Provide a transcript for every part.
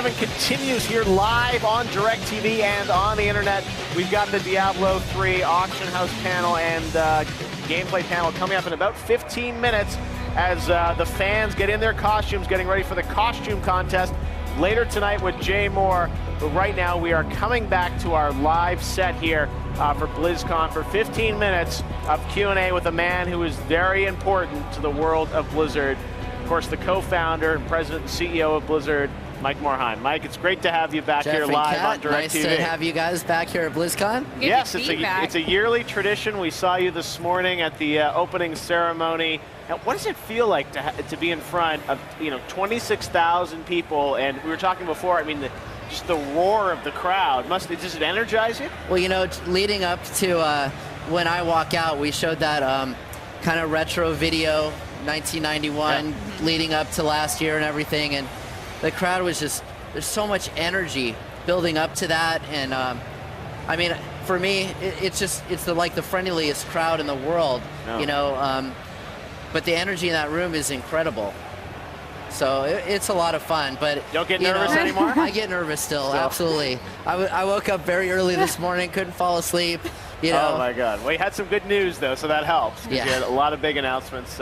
gentlemen, continues here live on DirecTV and on the internet. We've got the Diablo 3 auction house panel and gameplay panel coming up in about 15 minutes as the fans get in their costumes, getting ready for the costume contest later tonight with Jay Moore. But right now we are coming back to our live set here for Blizzcon for 15 minutes of Q&A with a man who is very important to the world of Blizzard. Of course, the co-founder and president and CEO of Blizzard, Mike Morhaime. Mike, it's great to have you back Jeff here live on DirecTV. Nice to have you guys back here at Blizzcon. Yes, it's a yearly tradition. We saw you this morning at the opening ceremony. Now, what does it feel like to be in front of 26,000 people? And we were talking before. I mean, just the roar of the crowd. Does it energize you? Well, leading up to when I walk out, we showed that kind of retro video, 1991, leading up to last year and everything, and the crowd was just, there's so much energy building up to that, and I mean, for me, it's like the friendliest crowd in the world, but the energy in that room is incredible. So it's a lot of fun, but don't get nervous anymore? I get nervous still, absolutely. I woke up very early this morning, couldn't fall asleep. Oh my God! Well, you had some good news though, so that helps. You had a lot of big announcements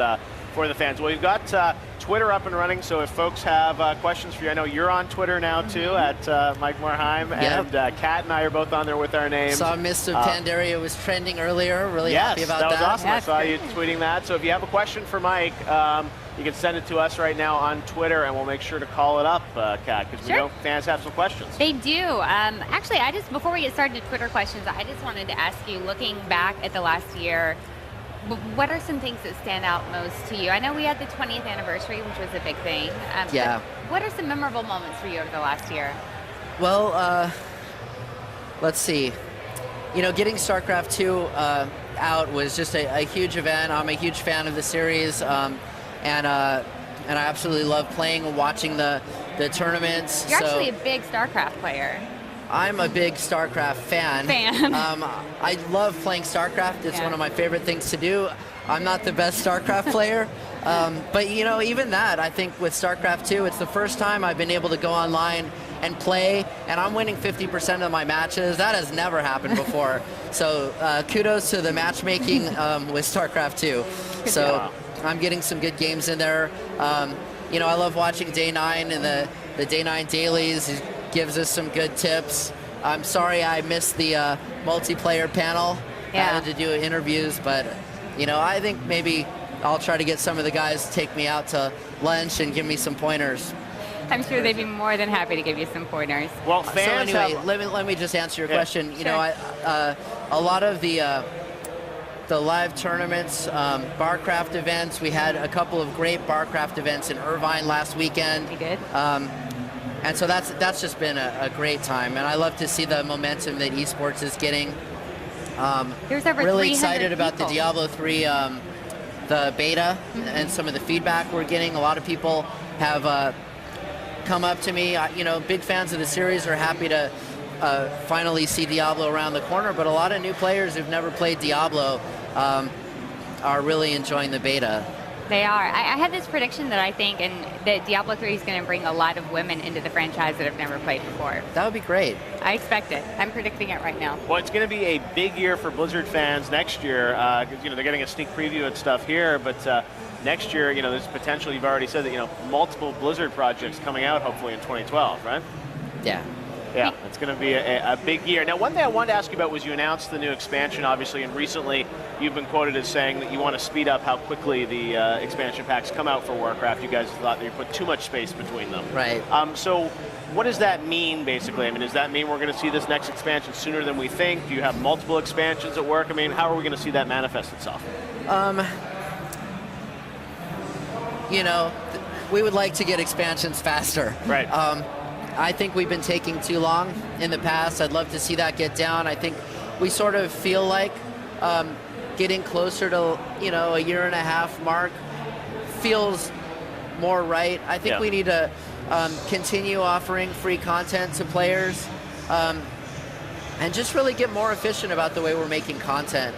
for the fans. Well, you've got Twitter up and running, so if folks have questions for you, I know you're on Twitter now too, at Mike Morhaime, and Kat and I are both on there with our names. Saw Mr. Pandaria was trending earlier. Really happy about that. Yes, that was awesome. I saw you tweeting that. So if you have a question for Mike, you can send it to us right now on Twitter, and we'll make sure to call it up, Kat, because we know fans have some questions. They do. Actually, before we get started to Twitter questions, I just wanted to ask you, looking back at the last year, what are some things that stand out most to you? I know we had the 20th anniversary, which was a big thing. What are some memorable moments for you over the last year? Well, let's see. Getting StarCraft 2 out was just a huge event. I'm a huge fan of the series, and I absolutely love playing and watching the tournaments. You're actually a big StarCraft player. I'm a big StarCraft fan. I love playing StarCraft. It's one of my favorite things to do. I'm not the best StarCraft player, but even that, I think with StarCraft 2, it's the first time I've been able to go online and play, and I'm winning 50% of my matches. That has never happened before. So kudos to the matchmaking with StarCraft 2. So I'm getting some good games in there. I love watching Day 9 and the Day 9 dailies. It gives us some good tips. I'm sorry I missed the multiplayer panel. I had to do interviews, but I think maybe I'll try to get some of the guys to take me out to lunch and give me some pointers. I'm sure they'd be more than happy to give you some pointers. Well, fans so anyway, let me just answer your question. A lot of the live tournaments, Barcraft events, we had a couple of great Barcraft events in Irvine last weekend. We did. And so that's just been a great time, and I love to see the momentum that esports is getting. There's over really excited about the Diablo 3, the beta, and some of the feedback we're getting. A lot of people have come up to me. Big fans of the series, are happy to finally see Diablo around the corner, but a lot of new players who've never played Diablo are really enjoying the beta. They are. I had this prediction that I think that Diablo 3 is going to bring a lot of women into the franchise that have never played before. That would be great. I expect it. I'm predicting it right now. Well, it's going to be a big year for Blizzard fans next year. They're getting a sneak preview and stuff here, but next year, there's potential. You've already said that multiple Blizzard projects coming out hopefully in 2012, right? Yeah, it's going to be a big year. Now, one thing I wanted to ask you about was you announced the new expansion, obviously, and recently you've been quoted as saying that you want to speed up how quickly the expansion packs come out for Warcraft. You guys thought that you put too much space between them. Right. So what does that mean, basically? I mean, does that mean we're going to see this next expansion sooner than we think? Do you have multiple expansions at work? I mean, how are we going to see that manifest itself? We would like to get expansions faster. Right. I think we've been taking too long in the past. I'd love to see that get down. I think we sort of feel like getting closer to, a year and a half mark feels more right. I think we need to continue offering free content to players and just really get more efficient about the way we're making content.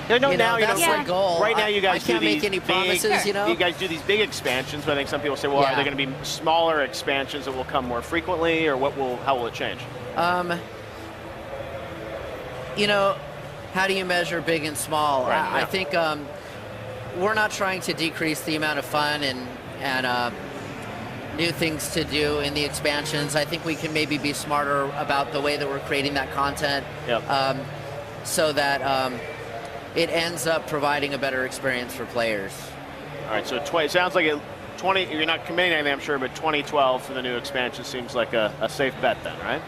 No, now that's the goal. Right now, you guys I can't do these make any promises. You guys do these big expansions, but I think some people say, well, are they going to be smaller expansions that will come more frequently, or how will it change? How do you measure big and small? Right, I think we're not trying to decrease the amount of fun and new things to do in the expansions. I think we can maybe be smarter about the way that we're creating that content, so that it ends up providing a better experience for players. All right, so it sounds like 20. You're not committing anything, I'm sure, but 2012 for the new expansion seems like a safe bet, then, right?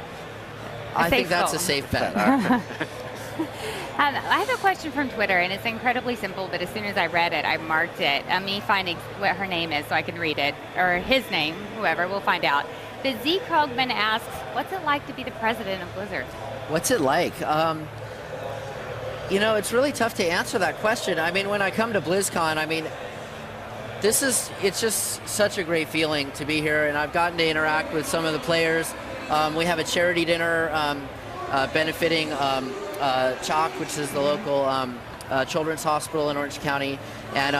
I think that's a safe bet. I have a question from Twitter, and it's incredibly simple, but as soon as I read it, I marked it. Me finding what her name is so I can read it, or his name, whoever, we'll find out. But Z. Krogman asks, what's it like to be the president of Blizzard? What's it like? It's really tough to answer that question. I mean, when I come to BlizzCon, it's just such a great feeling to be here, and I've gotten to interact with some of the players. We have a charity dinner benefiting Chalk, which is the local children's hospital in Orange County, and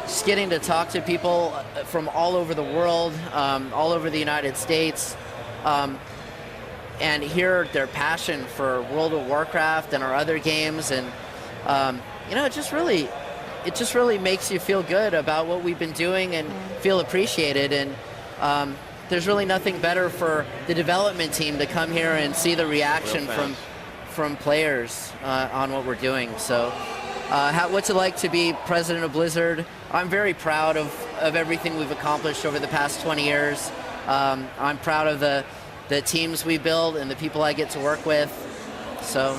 just getting to talk to people from all over the world, all over the United States, and hear their passion for World of Warcraft and our other games, and it just really makes you feel good about what we've been doing and feel appreciated. And there's really nothing better for the development team to come here and see the reaction from players on what we're doing. So what's it like to be president of Blizzard? I'm very proud of everything we've accomplished over the past 20 years. I'm proud of the teams we build and the people I get to work with. So,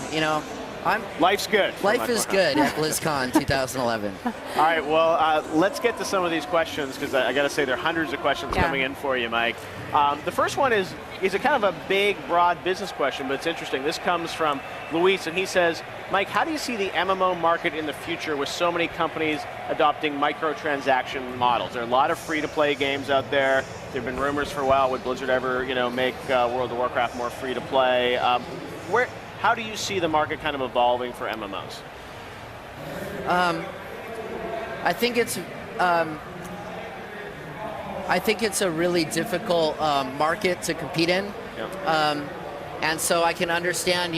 life's good. Life is good at BlizzCon 2011. All right, well, let's get to some of these questions, because I got to say there are hundreds of questions coming in for you, Mike. The first one is a kind of a big, broad business question, but it's interesting. This comes from Luis, and he says, Mike, how do you see the MMO market in the future with so many companies adopting microtransaction models? There are a lot of free-to-play games out there. There have been rumors for a while, would Blizzard ever, make World of Warcraft more free-to-play? How do you see the market kind of evolving for MMOs? I think it's a really difficult market to compete in, and so I can understand,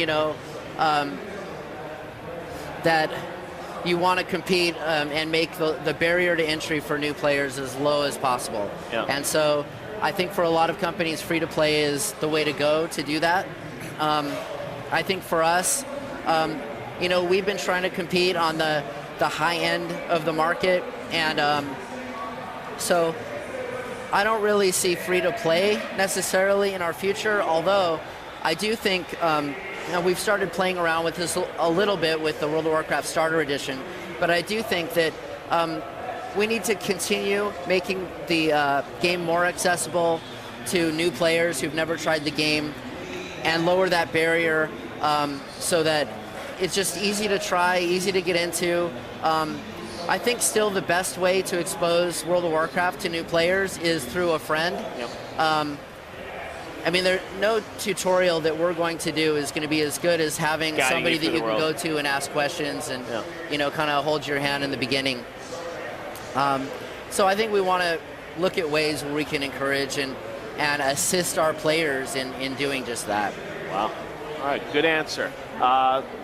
that you want to compete and make the barrier to entry for new players as low as possible. And so I think for a lot of companies, free-to-play is the way to go to do that. I think for us, we've been trying to compete on the high end of the market, and so I don't really see free-to-play necessarily in our future, although I do think we've started playing around with this a little bit with the World of Warcraft Starter Edition, but I do think that we need to continue making the game more accessible to new players who've never tried the game, and lower that barrier so that it's just easy to try, easy to get into. I think still the best way to expose World of Warcraft to new players is through a friend. There's no tutorial that we're going to do is going to be as good as having somebody that you can go to and ask questions and kind of hold your hand in the beginning. So I think we want to look at ways where we can encourage and assist our players in doing just that. Wow. All right, good answer.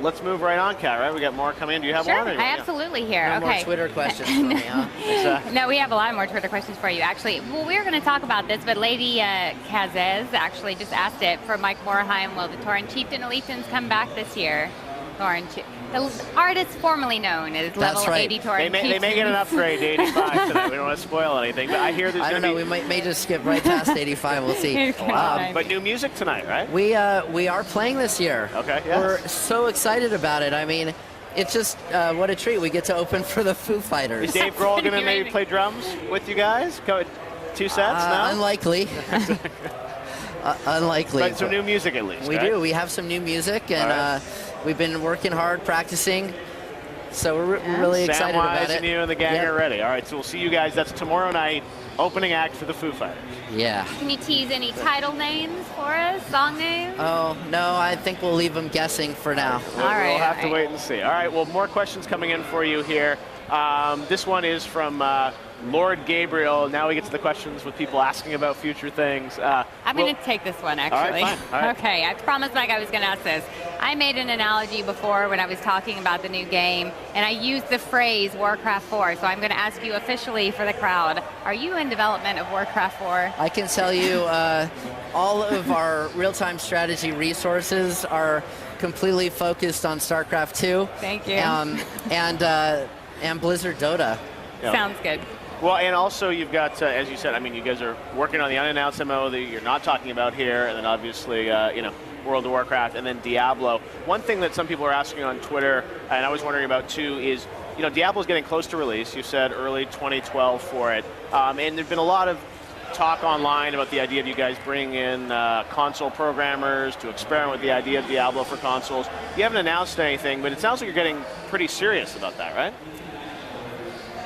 Let's move right on, Kat, right? We got more coming in. Do you have one? Sure, I absolutely here. No more Twitter questions for me, huh? Exactly. No, we have a lot more Twitter questions for you, actually. Well, we're going to talk about this, but Lady Kazez actually just asked it for Mike Morheim. Will the Tauren Chieftain Allegiance come back this year? The artist formerly known as Level 80 Tauren Chieftain. They may get an upgrade to 85 today. We don't want to spoil anything, but I hear there's going to be... we may just skip right past 85. We'll see. But new music tonight, right? We are playing this year. Okay, yes. We're so excited about it. It's just what a treat. We get to open for the Foo Fighters. Is Dave Grohl going to maybe play drums with you guys? Go 2 sets now? Unlikely. Unlikely. But some new music at least, We do. We have some new music, and we've been working hard, practicing. So we're really excited about it. Samwise and you and the gang are ready. All right, so we'll see you guys. That's tomorrow night opening act for the Foo Fighters. Yeah. Can you tease any title names for us, song names? Oh, no, I think we'll leave them guessing for now. We'll have to wait and see. All right, well, more questions coming in for you here. This one is from Lord Gabriel. Now we get to the questions with people asking about future things. I'm going to take this one, actually. All right, fine. All right. Okay, I promised Mike I was going to ask this. I made an analogy before when I was talking about the new game, and I used the phrase Warcraft 4, so I'm going to ask you officially for the crowd. Are you in development of Warcraft 4? I can tell you all of our real-time strategy resources are completely focused on StarCraft 2. Thank you. And Blizzard Dota. Yep. Sounds good. Well, and also you've got, as you said, I mean, you guys are working on the unannounced MMO that you're not talking about here, and then obviously, World of Warcraft, and then Diablo. One thing that some people are asking on Twitter, and I was wondering about too, is, Diablo's getting close to release. You said early 2012 for it, and there's been a lot of talk online about the idea of you guys bringing in console programmers to experiment with the idea of Diablo for consoles. You haven't announced anything, but it sounds like you're getting pretty serious about that, right?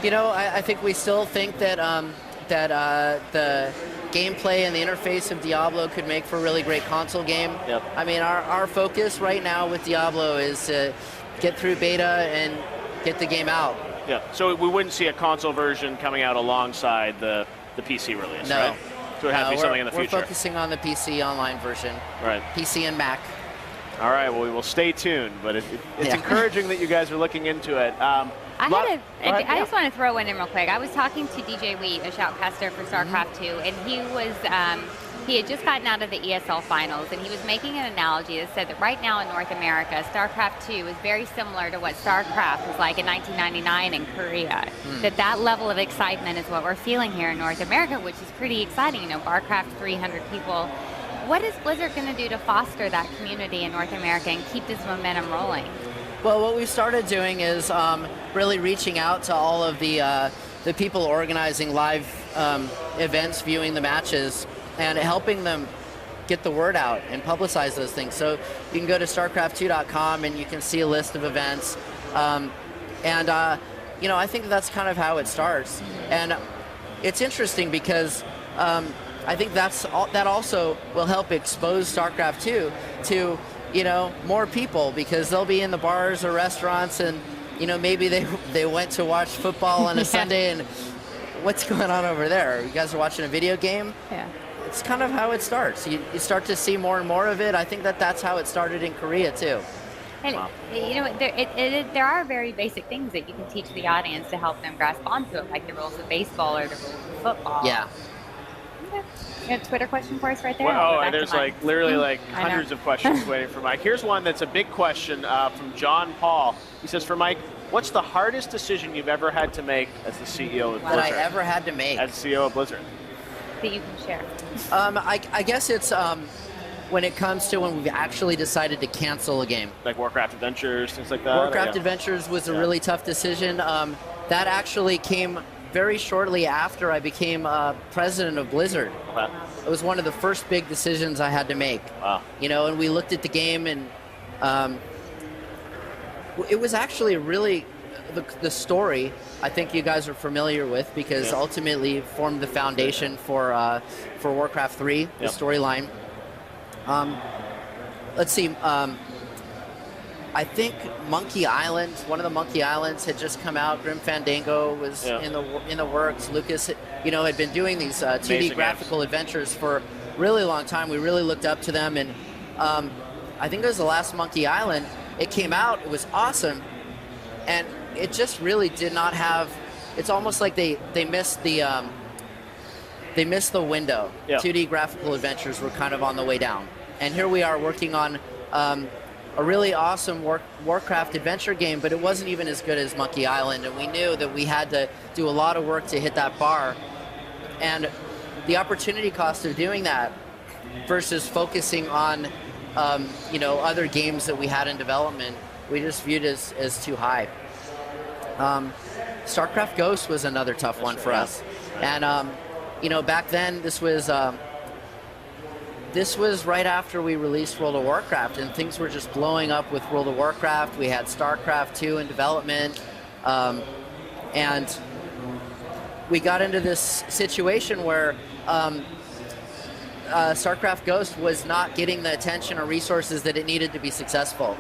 I think we still think that the gameplay and the interface of Diablo could make for a really great console game. Yep. I mean, our focus right now with Diablo is to get through beta and get the game out. Yeah. So we wouldn't see a console version coming out alongside the PC release, no. right? So it would have to be something in the future. We're focusing on the PC online version. Right. PC and Mac. All right. Well, we will stay tuned, but it's encouraging that you guys are looking into it. I just want to throw one in real quick. I was talking to DJ Wheat, a shoutcaster for StarCraft 2, and he had just gotten out of the ESL finals, and he was making an analogy that said that right now in North America, StarCraft 2 is very similar to what StarCraft was like in 1999 in Korea. That level of excitement is what we're feeling here in North America, which is pretty exciting. Barcraft, 300 people. What is Blizzard going to do to foster that community in North America and keep this momentum rolling? Well, what we started doing is really reaching out to all of the people organizing live events, viewing the matches, and helping them get the word out and publicize those things. So you can go to StarCraft2.com and you can see a list of events. I think that's kind of how it starts. And it's interesting because I think that also will help expose StarCraft 2 to more people, because they'll be in the bars or restaurants, and maybe they went to watch football on a Sunday, and what's going on over there? You guys are watching a video game? Yeah. It's kind of how it starts. You start to see more and more of it. I think that's how it started in Korea too. And there are very basic things that you can teach the audience to help them grasp onto it, like the rules of baseball or the rules of football. Yeah. Okay. You have a Twitter question for us right there? Well, there's literally hundreds of questions waiting for Mike. Here's one that's a big question from John Paul. He says, for Mike, what's the hardest decision you've ever had to make as the CEO of Blizzard? That I ever had to make? As CEO of Blizzard. That you can share. I guess it's when it comes to when we've actually decided to cancel a game. Like Warcraft Adventures, things like that? Warcraft Adventures was a really tough decision. That actually came very shortly after I became president of Blizzard. Okay. It was one of the first big decisions I had to make. Wow. And we looked at the game, and it was actually really the story I think you guys are familiar with, because ultimately formed the foundation for Warcraft 3, the storyline. Let's see. I think Monkey Island, one of the Monkey Islands had just come out. Grim Fandango was in the works. Lucas, had been doing these 2D graphical adventures for a really long time. We really looked up to them, and I think it was the last Monkey Island. It came out. It was awesome, and it just really did not have. It's almost like they missed the window. 2D graphical adventures were kind of on the way down, and here we are working on a really awesome Warcraft adventure game, but it wasn't even as good as Monkey Island, and we knew that we had to do a lot of work to hit that bar. And the opportunity cost of doing that versus focusing on other games that we had in development, we just viewed as too high. StarCraft Ghost was another tough one for us. And back then this was right after we released World of Warcraft, and things were just blowing up with World of Warcraft. We had StarCraft 2 in development, and we got into this situation where StarCraft Ghost was not getting the attention or resources that it needed to be successful.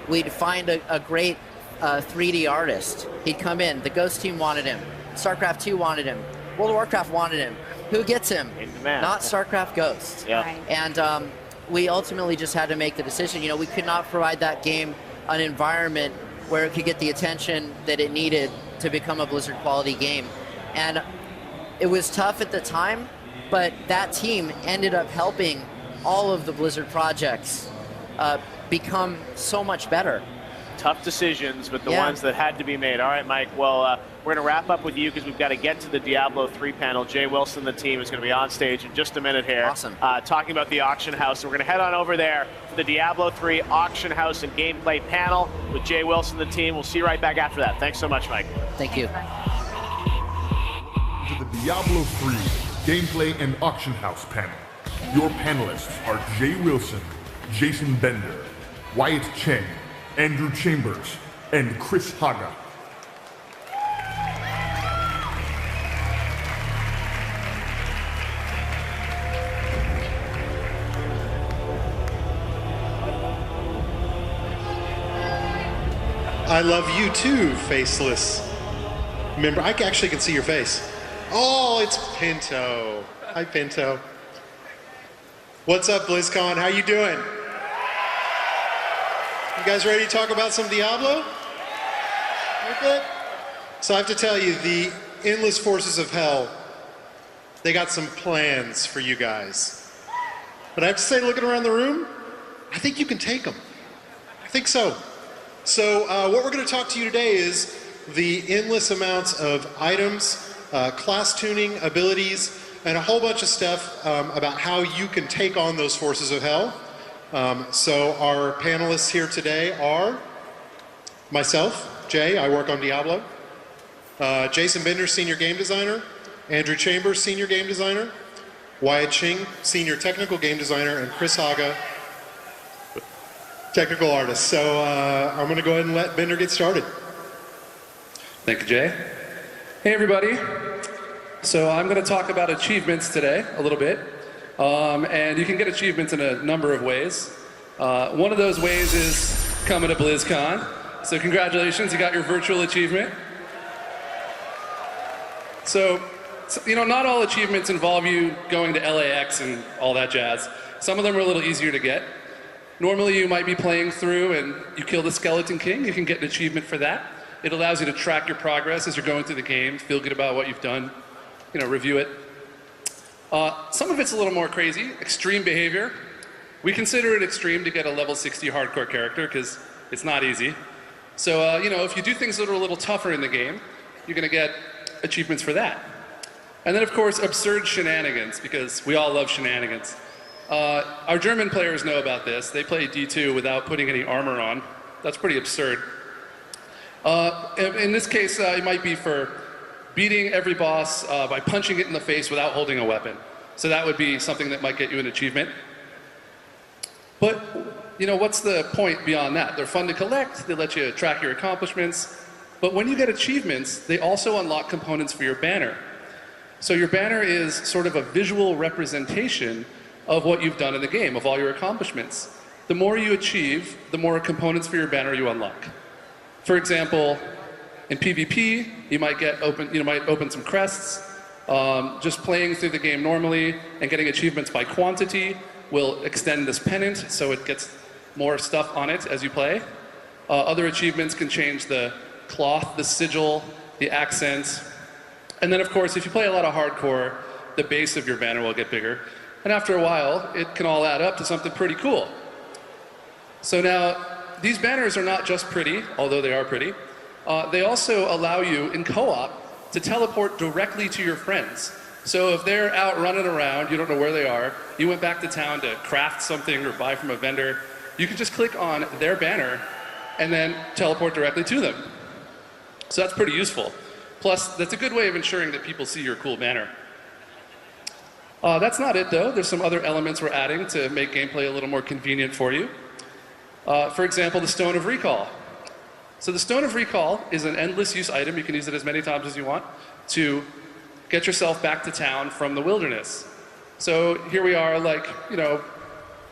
We'd find a great 3D artist. He'd come in. The Ghost team wanted him. StarCraft 2 wanted him. World of Warcraft wanted him. Who gets him? Not StarCraft Ghost. Yeah. Right. And we ultimately just had to make the decision. We could not provide that game an environment where it could get the attention that it needed to become a Blizzard quality game. And it was tough at the time, but that team ended up helping all of the Blizzard projects become so much better. Tough decisions, but the ones that had to be made. All right, Mike, well, we're going to wrap up with you because we've got to get to the Diablo 3 panel. Jay Wilson, the team, is going to be on stage in just a minute here. Awesome. Talking about the auction house. So we're going to head on over there for the Diablo 3 auction house and gameplay panel with Jay Wilson, the team. We'll see you right back after that. Thanks so much, Mike. Thank you. To the Diablo 3 gameplay and auction house panel. Your panelists are Jay Wilson, Jason Bender, Wyatt Cheng, Andrew Chambers, and Chris Haga. I love you too, faceless member. I actually can see your face. Oh, it's Pinto. Hi, Pinto. What's up, BlizzCon? How you doing? You guys ready to talk about some Diablo? We're good. So I have to tell you, the Endless Forces of Hell, they got some plans for you guys. But I have to say, looking around the room, I think you can take them. I think so. So what we're going to talk to you today is the endless amounts of items, class tuning, abilities, and a whole bunch of stuff about how you can take on those forces of hell. So our panelists here today are myself, Jay, I work on Diablo, Jason Bender, Senior Game Designer, Andrew Chambers, Senior Game Designer, Wyatt Ching, Senior Technical Game Designer, and Chris Haga, Technical Artist. So I'm going to go ahead and let Bender get started. Thank you, Jay. Hey, everybody. So I'm going to talk about achievements today a little bit. And you can get achievements in a number of ways. One of those ways is coming to BlizzCon. So congratulations, you got your virtual achievement. So, not all achievements involve you going to LAX and all that jazz. Some of them are a little easier to get. Normally you might be playing through and you kill the Skeleton King. You can get an achievement for that. It allows you to track your progress as you're going through the game, feel good about what you've done, review it. Some of it's a little more crazy. Extreme behavior. We consider it extreme to get a level 60 hardcore character because it's not easy. So, if you do things that are a little tougher in the game, you're going to get achievements for that. And then, of course, absurd shenanigans, because we all love shenanigans. Our German players know about this. They play D2 without putting any armor on. That's pretty absurd. In this case, it might be for beating every boss by punching it in the face without holding a weapon. So that would be something that might get you an achievement. But, what's the point beyond that? They're fun to collect, they let you track your accomplishments, but when you get achievements, they also unlock components for your banner. So your banner is sort of a visual representation of what you've done in the game, of all your accomplishments. The more you achieve, the more components for your banner you unlock. For example, in PvP, you might open some crests. Just playing through the game normally and getting achievements by quantity will extend this pennant so it gets more stuff on it as you play. Other achievements can change the cloth, the sigil, the accents. And then, of course, if you play a lot of hardcore, the base of your banner will get bigger. And after a while, it can all add up to something pretty cool. So now, these banners are not just pretty, although they are pretty. They also allow you, in co-op, to teleport directly to your friends. So if they're out running around, you don't know where they are, you went back to town to craft something or buy from a vendor, you can just click on their banner and then teleport directly to them. So that's pretty useful. Plus, that's a good way of ensuring that people see your cool banner. That's not it, though. There's some other elements we're adding to make gameplay a little more convenient for you. For example, the Stone of Recall. So the Stone of Recall is an endless use item. You can use it as many times as you want. to get yourself back to town from the wilderness. So here we are, like, you know,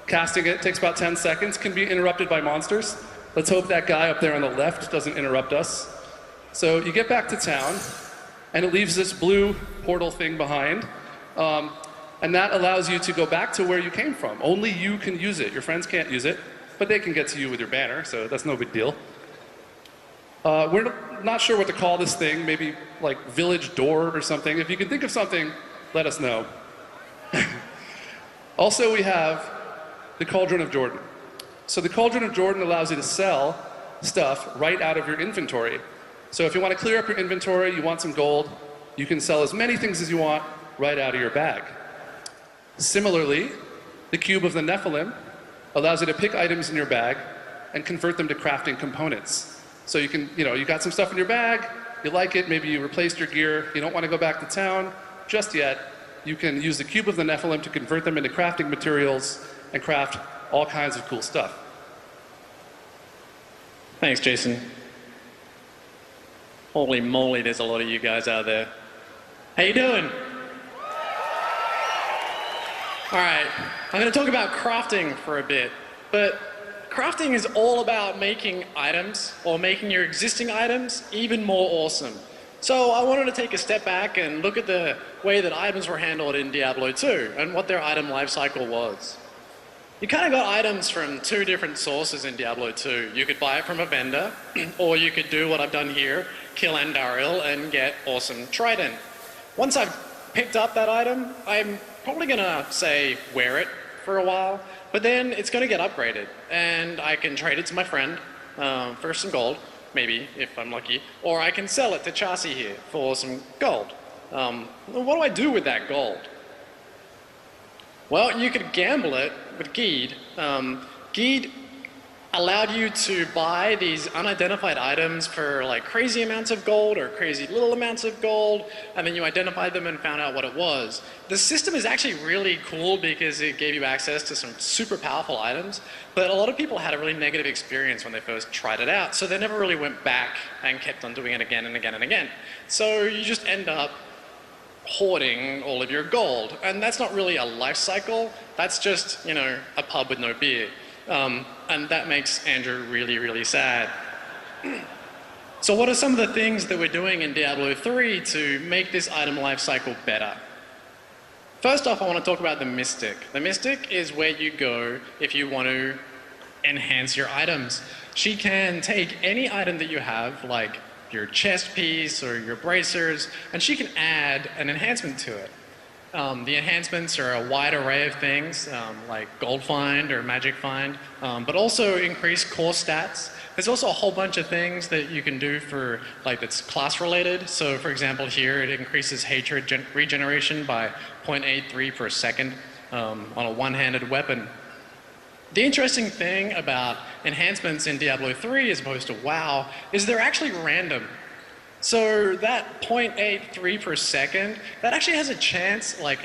casting it takes about 10 seconds, can be interrupted by monsters. Let's hope that guy up there on the left doesn't interrupt us. So you get back to town, and it leaves this blue portal thing behind. And that allows you to go back to where you came from. Only you can use it. Your friends can't use it, but they can get to you with your banner, so that's no big deal. We're not sure what to call this thing, maybe like village door or something. If you can think of something, let us know. Also, we have the Cauldron of Jordan. So the Cauldron of Jordan allows you to sell stuff right out of your inventory. So if you want to clear up your inventory, you want some gold, you can sell as many things as you want right out of your bag. Similarly, the Cube of the Nephilim allows you to pick items in your bag and convert them to crafting components. So you can, you got some stuff in your bag, you like it, maybe you replaced your gear, you don't want to go back to town just yet, you can use the Cube of the Nephilim to convert them into crafting materials and craft all kinds of cool stuff. Thanks, Jason. Holy moly, there's a lot of you guys out there. How you doing? All right, I'm going to talk about crafting for a bit, but crafting is all about making items, or making your existing items, even more awesome. So I wanted to take a step back and look at the way that items were handled in Diablo 2, and what their item life cycle was. You kind of got items from two different sources in Diablo 2. You could buy it from a vendor, or you could do what I've done here, kill Andariel and get awesome trident. Once I've picked up that item, I'm probably gonna say wear it for a while, but then it's gonna get upgraded, and I can trade it to my friend for some gold, maybe if I'm lucky, or I can sell it to Chassis here for some gold. What do I do with that gold? Well, you could gamble it with Geed. Geed allowed you to buy these unidentified items for like crazy amounts of gold or crazy little amounts of gold, and then you identified them and found out what it was. The system is actually really cool because it gave you access to some super powerful items, but a lot of people had a really negative experience when they first tried it out, so they never really went back and kept on doing it again and again and again. So you just end up hoarding all of your gold, and that's not really a life cycle, that's just, a pub with no beer. And that makes Andrew really, really sad. So what are some of the things that we're doing in Diablo 3 to make this item life cycle better? First off, I want to talk about the Mystic. The Mystic is where you go if you want to enhance your items. She can take any item that you have, like your chest piece or your bracers, and she can add an enhancement to it. The enhancements are a wide array of things, like Gold Find or Magic Find, but also increase core stats. There's also a whole bunch of things that you can do for, like, that's class related. So for example here, it increases hatred regeneration by 0.83 per second on a one-handed weapon. The interesting thing about enhancements in Diablo 3 as opposed to WoW is they're actually random. So that 0.83 per second, that actually has a chance, like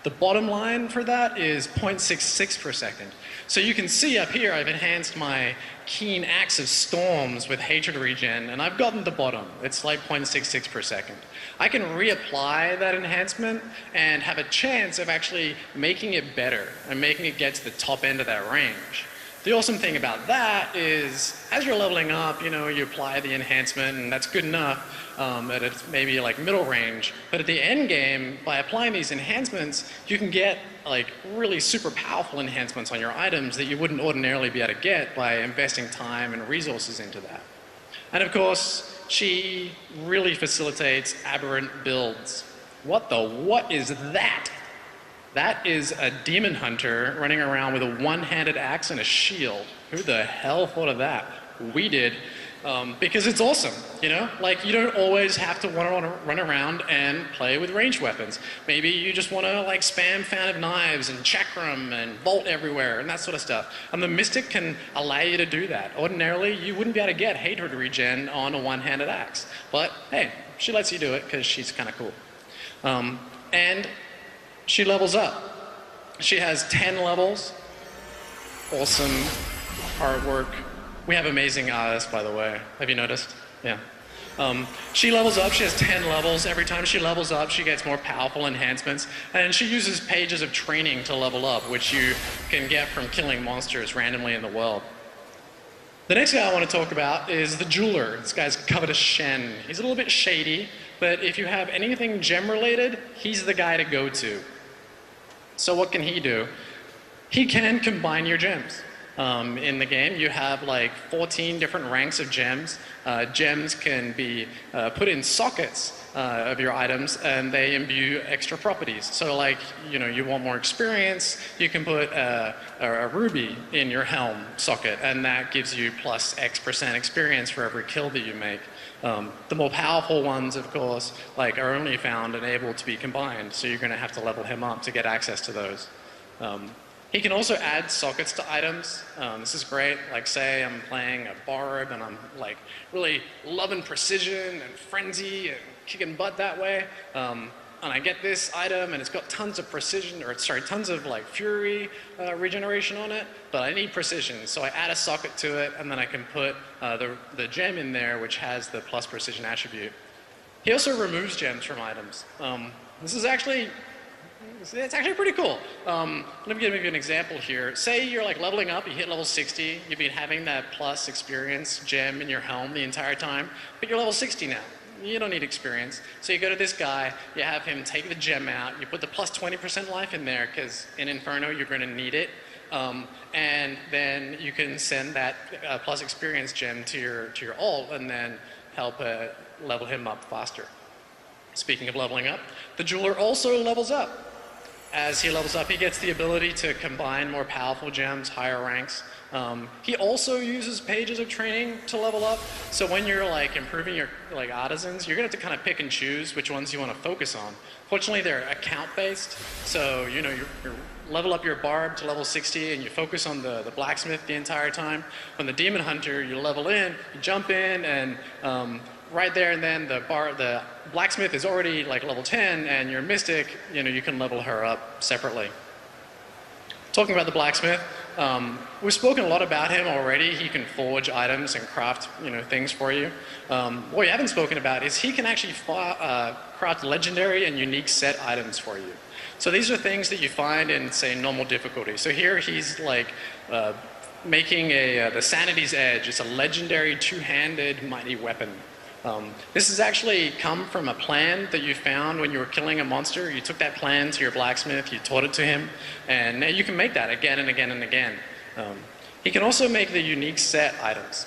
the bottom line for that is 0.66 per second. So you can see up here I've enhanced my Keen Axe of Storms with hatred regen, and I've gotten the bottom. It's like 0.66 per second. I can reapply that enhancement and have a chance of actually making it better and making it get to the top end of that range. The awesome thing about that is, as you're leveling up, you apply the enhancement, and that's good enough that it's maybe like middle range. But at the end game, by applying these enhancements, you can get like really super powerful enhancements on your items that you wouldn't ordinarily be able to get by investing time and resources into that. And of course, she really facilitates aberrant builds. What is that? That is a demon hunter running around with a one-handed axe and a shield. Who the hell thought of that? We did, because it's awesome, Like, you don't always have to want to run around and play with ranged weapons. Maybe you just want to, like, spam Fan of Knives and Chakram and Vault everywhere and that sort of stuff. And the Mystic can allow you to do that. Ordinarily, you wouldn't be able to get hatred regen on a one-handed axe. But, hey, she lets you do it because she's kind of cool. And she levels up. She has 10 levels. Awesome artwork. We have amazing artists, by the way. Have you noticed? Yeah. She levels up, she has 10 levels. Every time she levels up, she gets more powerful enhancements. And she uses pages of training to level up, which you can get from killing monsters randomly in the world. The next guy I want to talk about is the jeweler. This guy's covered as Shen. He's a little bit shady, but if you have anything gem related, he's the guy to go to. So what can he do? He can combine your gems. In the game, you have like 14 different ranks of gems. Gems can be put in sockets of your items, and they imbue extra properties. So like, you want more experience, you can put a ruby in your helm socket, and that gives you plus X% experience for every kill that you make. The more powerful ones, of course, are only found and able to be combined, so you're going to have to level him up to get access to those. He can also add sockets to items. This is great. Like say I'm playing a bard and I'm really loving precision and frenzy and kicking butt that way. And I get this item and it's got tons of precision, tons of fury regeneration on it, but I need precision. So I add a socket to it and then I can put the gem in there which has the plus precision attribute. He also removes gems from items. It's actually pretty cool. Let me give you an example here. Say you're leveling up, you hit level 60, you've been having that plus experience gem in your helm the entire time, but you're level 60 now. You don't need experience. So you go to this guy, you have him take the gem out, you put the plus 20% life in there, because in Inferno you're going to need it, and then you can send that plus experience gem to your ult and then help level him up faster. Speaking of leveling up, the jeweler also levels up. As he levels up, he gets the ability to combine more powerful gems, higher ranks. He also uses pages of training to level up. So when you're improving your artisans, you're gonna have to kind of pick and choose which ones you want to focus on. Fortunately, they're account based. So you level up your barb to level 60 and you focus on the blacksmith the entire time. When the demon hunter, you level in, you jump in, and right there and then the blacksmith is already level 10, and your mystic, you can level her up separately. Talking about the blacksmith, we've spoken a lot about him already. He can forge items and craft things for you. What we haven't spoken about is he can actually craft legendary and unique set items for you. So these are things that you find in, say, normal difficulty. So here he's making the Sanity's Edge. It's a legendary two-handed mighty weapon. This has actually come from a plan that you found when you were killing a monster. You took that plan to your blacksmith, you taught it to him, and now you can make that again and again and again. He can also make the unique set items.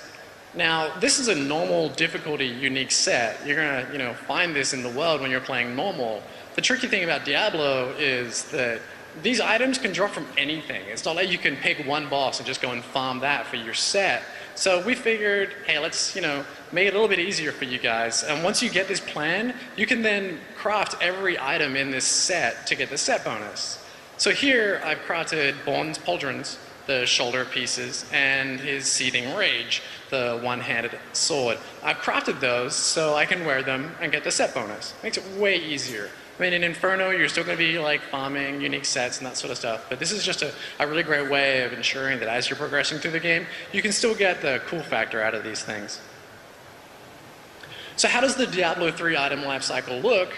Now, this is a normal difficulty unique set. You're gonna find this in the world when you're playing normal. The tricky thing about Diablo is that these items can drop from anything. It's not like you can pick one boss and just go and farm that for your set. So we figured, hey, let's make it a little bit easier for you guys. And once you get this plan, you can then craft every item in this set to get the set bonus. So here I've crafted Born's Pauldrons, the shoulder pieces, and his Seething Rage, the one-handed sword. I've crafted those so I can wear them and get the set bonus. Makes it way easier. I mean, in Inferno, you're still going to be farming unique sets and that sort of stuff, but this is just a really great way of ensuring that as you're progressing through the game, you can still get the cool factor out of these things. So how does the Diablo 3 item lifecycle look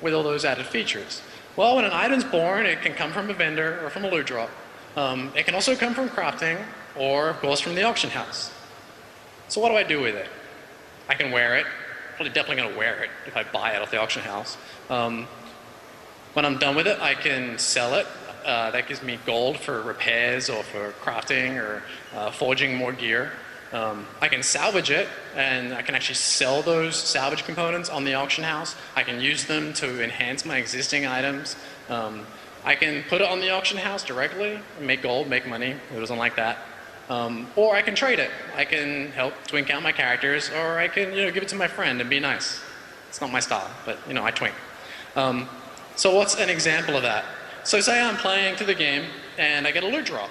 with all those added features? Well, when an item's born, it can come from a vendor or from a loot drop. It can also come from crafting, or of course from the auction house. So what do I do with it? I can wear it. Probably definitely going to wear it if I buy it off the auction house. When I'm done with it, I can sell it. That gives me gold for repairs or for crafting or forging more gear. I can salvage it, and I can actually sell those salvage components on the auction house. I can use them to enhance my existing items. I can put it on the auction house directly, make gold, make money. It doesn't like that. Or I can trade it. I can help twink out my characters, or I can give it to my friend and be nice. It's not my style, but I twink. So what's an example of that? So say I'm playing through the game and I get a loot drop.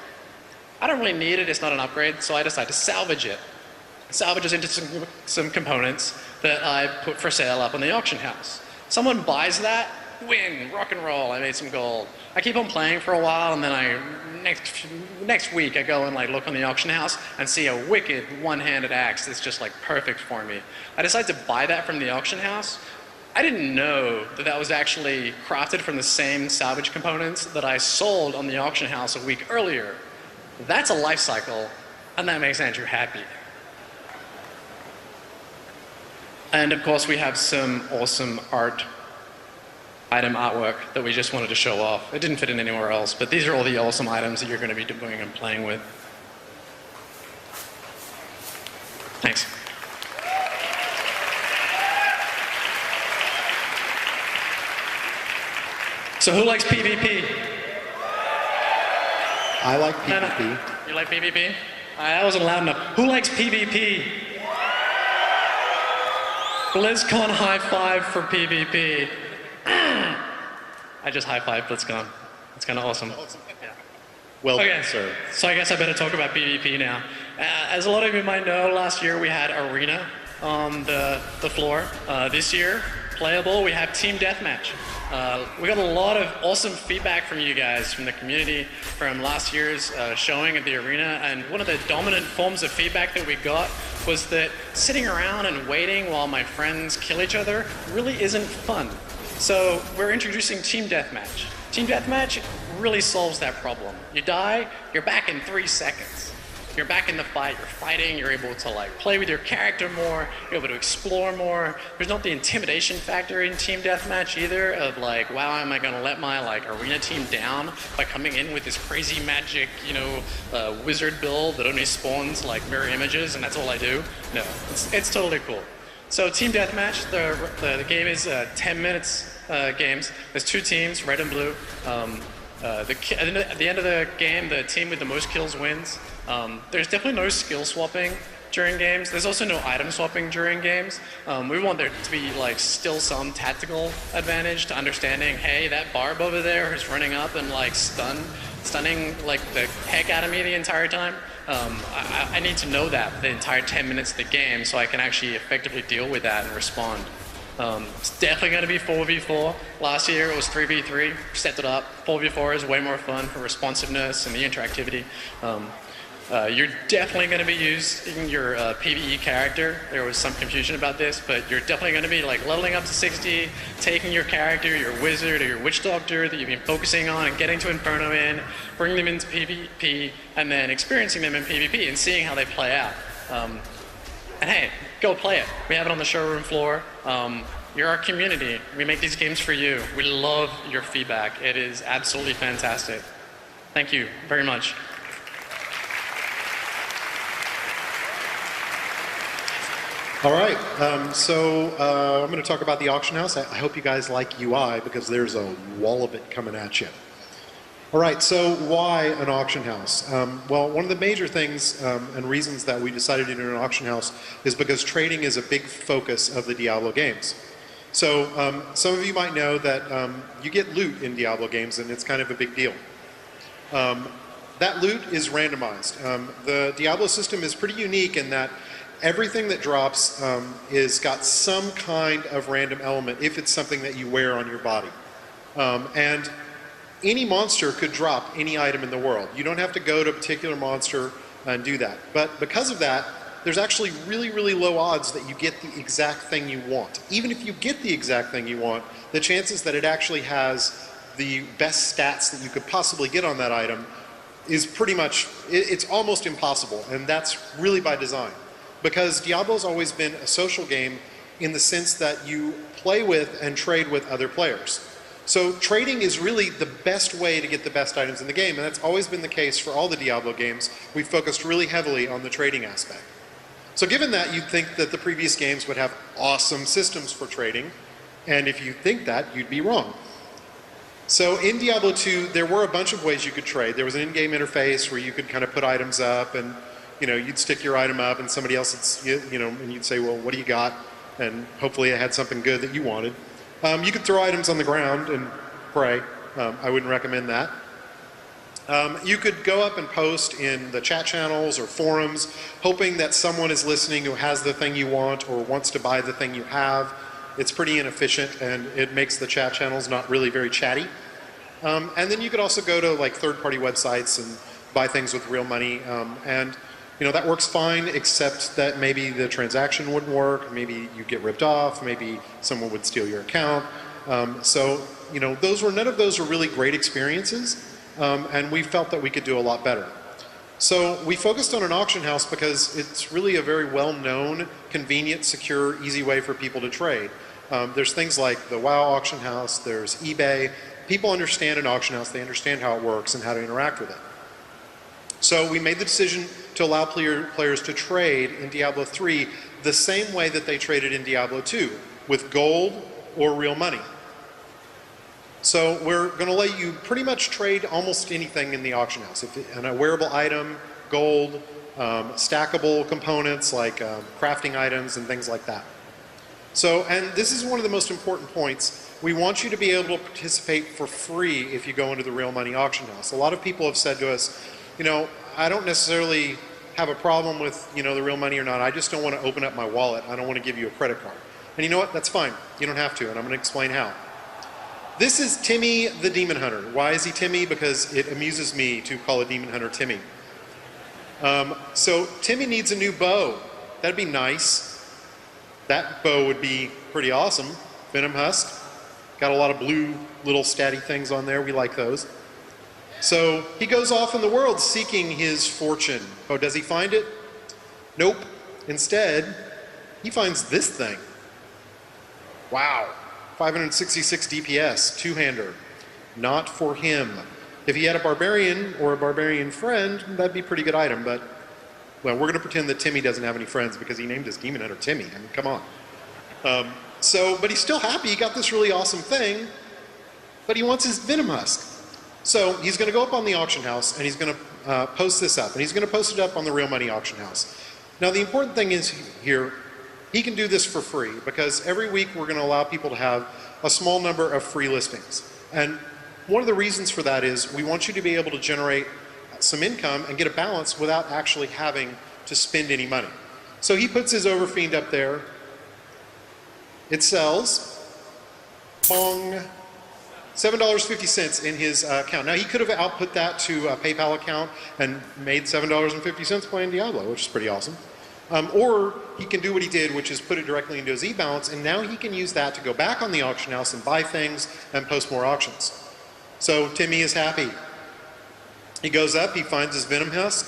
I don't really need it, it's not an upgrade, so I decide to salvage it. Salvage it into some components that I put for sale up on the auction house. Someone buys that, win, rock and roll, I made some gold. I keep on playing for a while, and then next week I go and like look on the auction house and see a wicked one-handed axe that's just like perfect for me. I decided to buy that from the auction house. I didn't know that that was actually crafted from the same salvage components that I sold on the auction house a week earlier. That's a life cycle, and that makes Andrew happy. And of course, we have some awesome item artwork that we just wanted to show off. It didn't fit in anywhere else, but these are all the awesome items that you're going to be doing and playing with. Thanks. So who likes PvP? I like PvP. No. You like PvP? That wasn't loud enough. Who likes PvP? Blizzcon high five for PvP. I just high five Blizzcon. It's kind of awesome. Yeah. Well okay, done, sir. So I guess I better talk about PvP now. As a lot of you might know, last year we had Arena on the floor. This year, playable, we have Team Deathmatch. We got a lot of awesome feedback from you guys, from the community, from last year's showing at the Arena, and one of the dominant forms of feedback that we got was that sitting around and waiting while my friends kill each other really isn't fun. So we're introducing Team Deathmatch. Team Deathmatch really solves that problem. You die, you're back in 3 seconds. You're back in the fight, you're fighting, you're able to like play with your character more, you're able to explore more. There's not the intimidation factor in Team Deathmatch either of like, wow, am I gonna let my like arena team down by coming in with this crazy magic, wizard build that only spawns like mirror images and that's all I do? No, it's totally cool. So Team Deathmatch, the game is 10 minutes games. There's 2 teams, red and blue. At the end of the game, the team with the most kills wins. There's definitely no skill swapping during games. There's also no item swapping during games. We want there to be like still some tactical advantage to understanding, hey, that barb over there is running up and like stunning like the heck out of me the entire time. I need to know that the entire 10 minutes of the game so I can actually effectively deal with that and respond. It's definitely going to be 4v4. Last year it was 3v3, stepped it up. 4v4 is way more fun for responsiveness and the interactivity. You're definitely going to be using your PvE character. There was some confusion about this, but you're definitely going to be like leveling up to 60, taking your character, your wizard or your witch doctor that you've been focusing on and getting to Inferno in, bringing them into PvP, and then experiencing them in PvP and seeing how they play out. And hey, go play it. We have it on the showroom floor. You're our community. We make these games for you. We love your feedback. It is absolutely fantastic. Thank you very much. All right, so I'm going to talk about the auction house. I hope you guys like UI because there's a wall of it coming at you. All right, so why an auction house? Well, one of the major things and reasons that we decided to do an auction house is because trading is a big focus of the Diablo games. So some of you might know that you get loot in Diablo games and it's kind of a big deal. That loot is randomized. The Diablo system is pretty unique in that everything that drops is got some kind of random element if it's something that you wear on your body. And any monster could drop any item in the world. You don't have to go to a particular monster and do that. But because of that, there's actually really, really low odds that you get the exact thing you want. Even if you get the exact thing you want, the chances that it actually has the best stats that you could possibly get on that item is pretty much, it's almost impossible. And that's really by design. Because Diablo's always been a social game in the sense that you play with and trade with other players. So trading is really the best way to get the best items in the game, and that's always been the case for all the Diablo games. We've focused really heavily on the trading aspect. So given that, you'd think that the previous games would have awesome systems for trading, and if you think that, you'd be wrong. So in Diablo 2, there were a bunch of ways you could trade. There was an in-game interface where you could kind of put items up and you'd stick your item up and somebody else, and you'd say, well, what do you got? And hopefully it had something good that you wanted. You could throw items on the ground and pray. I wouldn't recommend that. You could go up and post in the chat channels or forums, hoping that someone is listening who has the thing you want or wants to buy the thing you have. It's pretty inefficient, and it makes the chat channels not really very chatty. And then you could also go to like third-party websites and buy things with real money, and that works fine, except that maybe the transaction wouldn't work, maybe you get ripped off, maybe someone would steal your account. So none of those were really great experiences, and we felt that we could do a lot better. So we focused on an auction house because it's really a very well-known, convenient, secure, easy way for people to trade. There's things like the WoW auction house, there's eBay. People understand an auction house, they understand how it works and how to interact with it. So we made the decision to allow players to trade in Diablo 3 the same way that they traded in Diablo 2, with gold or real money. So we're going to let you pretty much trade almost anything in the auction house. If a wearable item, gold, stackable components like crafting items and things like that. So, and this is one of the most important points. We want you to be able to participate for free if you go into the real money auction house. A lot of people have said to us, I don't necessarily have a problem with, the real money or not. I just don't want to open up my wallet. I don't want to give you a credit card. And you know what? That's fine. You don't have to, and I'm going to explain how. This is Timmy the Demon Hunter. Why is he Timmy? Because it amuses me to call a Demon Hunter Timmy. So Timmy needs a new bow. That'd be nice. That bow would be pretty awesome. Venom Husk. Got a lot of blue little statty things on there. We like those. So he goes off in the world seeking his fortune. Oh, does he find it? Nope. Instead, he finds this thing. Wow. 566 DPS, two-hander. Not for him. If he had a barbarian or a barbarian friend, that'd be a pretty good item, but, well, we're going to pretend that Timmy doesn't have any friends because he named his Demon Hunter Timmy. I mean, come on. But he's still happy. He got this really awesome thing, but he wants his Venom Husk. So he's going to go up on the auction house, and he's going to post this up, and he's going to post it up on the real money auction house. Now, the important thing is here, he can do this for free because every week we're going to allow people to have a small number of free listings. And one of the reasons for that is we want you to be able to generate some income and get a balance without actually having to spend any money. So he puts his Overfiend up there. It sells. Bong. $7.50 in his account. Now he could have output that to a PayPal account and made $7.50 playing Diablo, which is pretty awesome. Or he can do what he did, which is put it directly into his e-balance, and now he can use that to go back on the auction house and buy things and post more auctions. So Timmy is happy. He goes up, he finds his Venom Husk,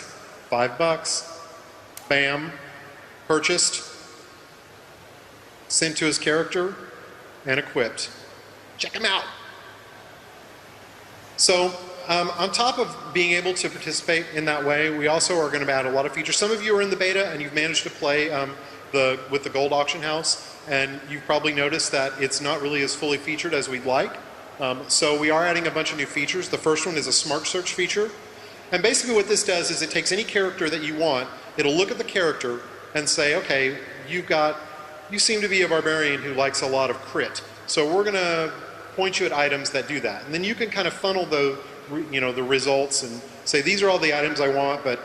$5. Bam. Purchased. Sent to his character and equipped. Check him out. So on top of being able to participate in that way, we also are going to add a lot of features. Some of you are in the beta and you've managed to play with the gold auction house, and you've probably noticed that it's not really as fully featured as we'd like. So we are adding a bunch of new features. The first one is a smart search feature. And basically what this does is it takes any character that you want, it'll look at the character and say, okay, you seem to be a barbarian who likes a lot of crit. So we're going to point you at items that do that. And then you can kind of funnel the results and say, these are all the items I want, but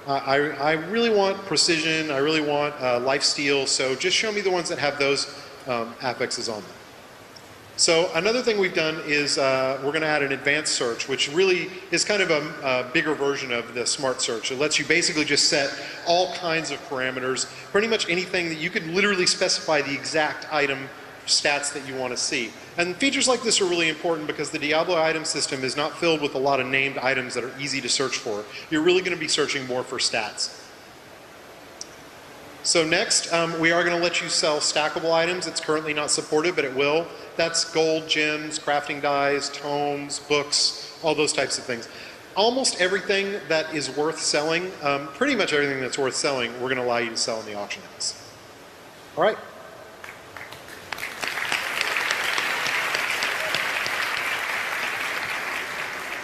I really want precision, I really want lifesteal, so just show me the ones that have those affixes on them. So another thing we've done is we're going to add an advanced search, which really is kind of a bigger version of the smart search. It lets you basically just set all kinds of parameters, pretty much anything that you could literally specify the exact item stats that you want to see. And features like this are really important because the Diablo item system is not filled with a lot of named items that are easy to search for. You're really going to be searching more for stats. So next, we are going to let you sell stackable items. It's currently not supported, but it will. That's gold, gems, crafting dyes, tomes, books, all those types of things. Almost everything that is worth selling, pretty much everything that's worth selling, we're going to allow you to sell in the auction house. All right.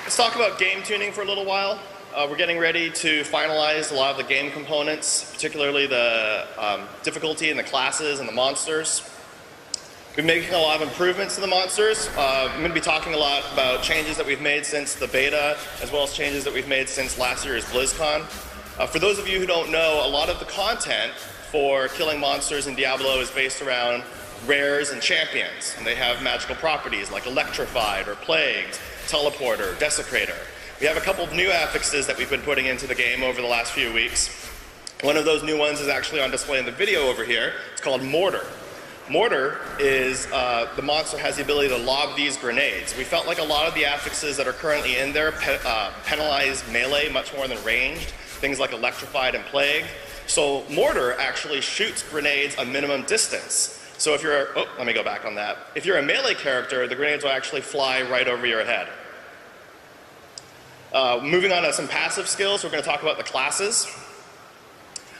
Let's talk about game tuning for a little while. We're getting ready to finalize a lot of the game components, particularly the difficulty in the classes and the monsters. We're making a lot of improvements to the monsters. I'm going to be talking a lot about changes that we've made since the beta, as well as changes that we've made since last year's Blizzcon. For those of you who don't know, a lot of the content for killing monsters in Diablo is based around rares and champions, and they have magical properties like Electrified or Plagued, Teleporter, Desecrator. We have a couple of new affixes that we've been putting into the game over the last few weeks. One of those new ones is actually on display in the video over here. It's called Mortar. Mortar is, the monster has the ability to lob these grenades. We felt like a lot of the affixes that are currently in there penalize melee much more than ranged, things like Electrified and Plagued. So Mortar actually shoots grenades a minimum distance. So if you're, let me go back on that. If you're a melee character, the grenades will actually fly right over your head. Moving on to some passive skills, we're going to talk about the classes.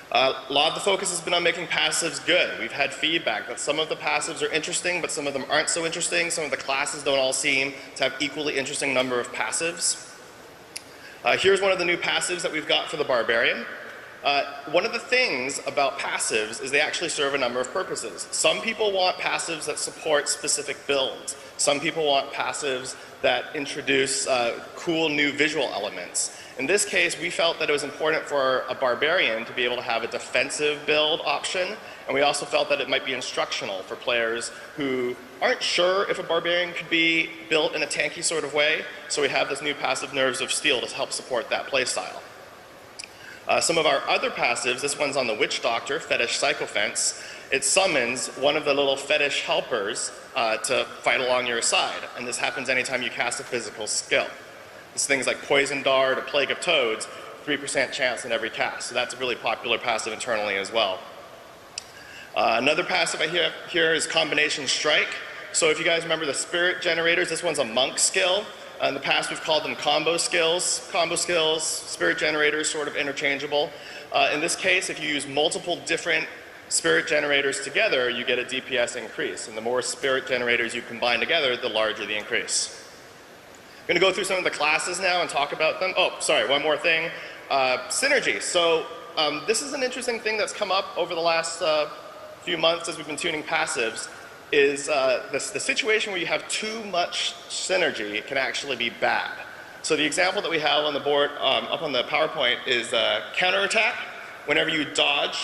A lot of the focus has been on making passives good. We've had feedback that some of the passives are interesting, but some of them aren't so interesting. Some of the classes don't all seem to have equally interesting number of passives. Here's one of the new passives that we've got for the Barbarian. One of the things about passives is they actually serve a number of purposes. Some people want passives that support specific builds. Some people want passives that introduce cool new visual elements. In this case, we felt that it was important for a Barbarian to be able to have a defensive build option, and we also felt that it might be instructional for players who aren't sure if a Barbarian could be built in a tanky sort of way, so we have this new passive Nerves of Steel to help support that playstyle. Some of our other passives, this one's on the Witch Doctor, Fetish Psychophence. It summons one of the little fetish helpers to fight along your side, and this happens anytime you cast a physical skill. It's things like Poison Dart or Plague of Toads, 3% chance in every cast, so that's a really popular passive internally as well. Another passive I have here is Combination Strike. So if you guys remember the Spirit Generators, this one's a monk skill. In the past, we've called them combo skills. Combo skills, Spirit Generators, sort of interchangeable. In this case, if you use multiple different Spirit Generators together, you get a DPS increase. And the more Spirit Generators you combine together, the larger the increase. I'm going to go through some of the classes now and talk about them. Oh, sorry, one more thing. Synergy. So this is an interesting thing that's come up over the last few months as we've been tuning passives. Is the situation where you have too much synergy can actually be bad. So the example that we have on the board, up on the PowerPoint, is counterattack. Whenever you dodge,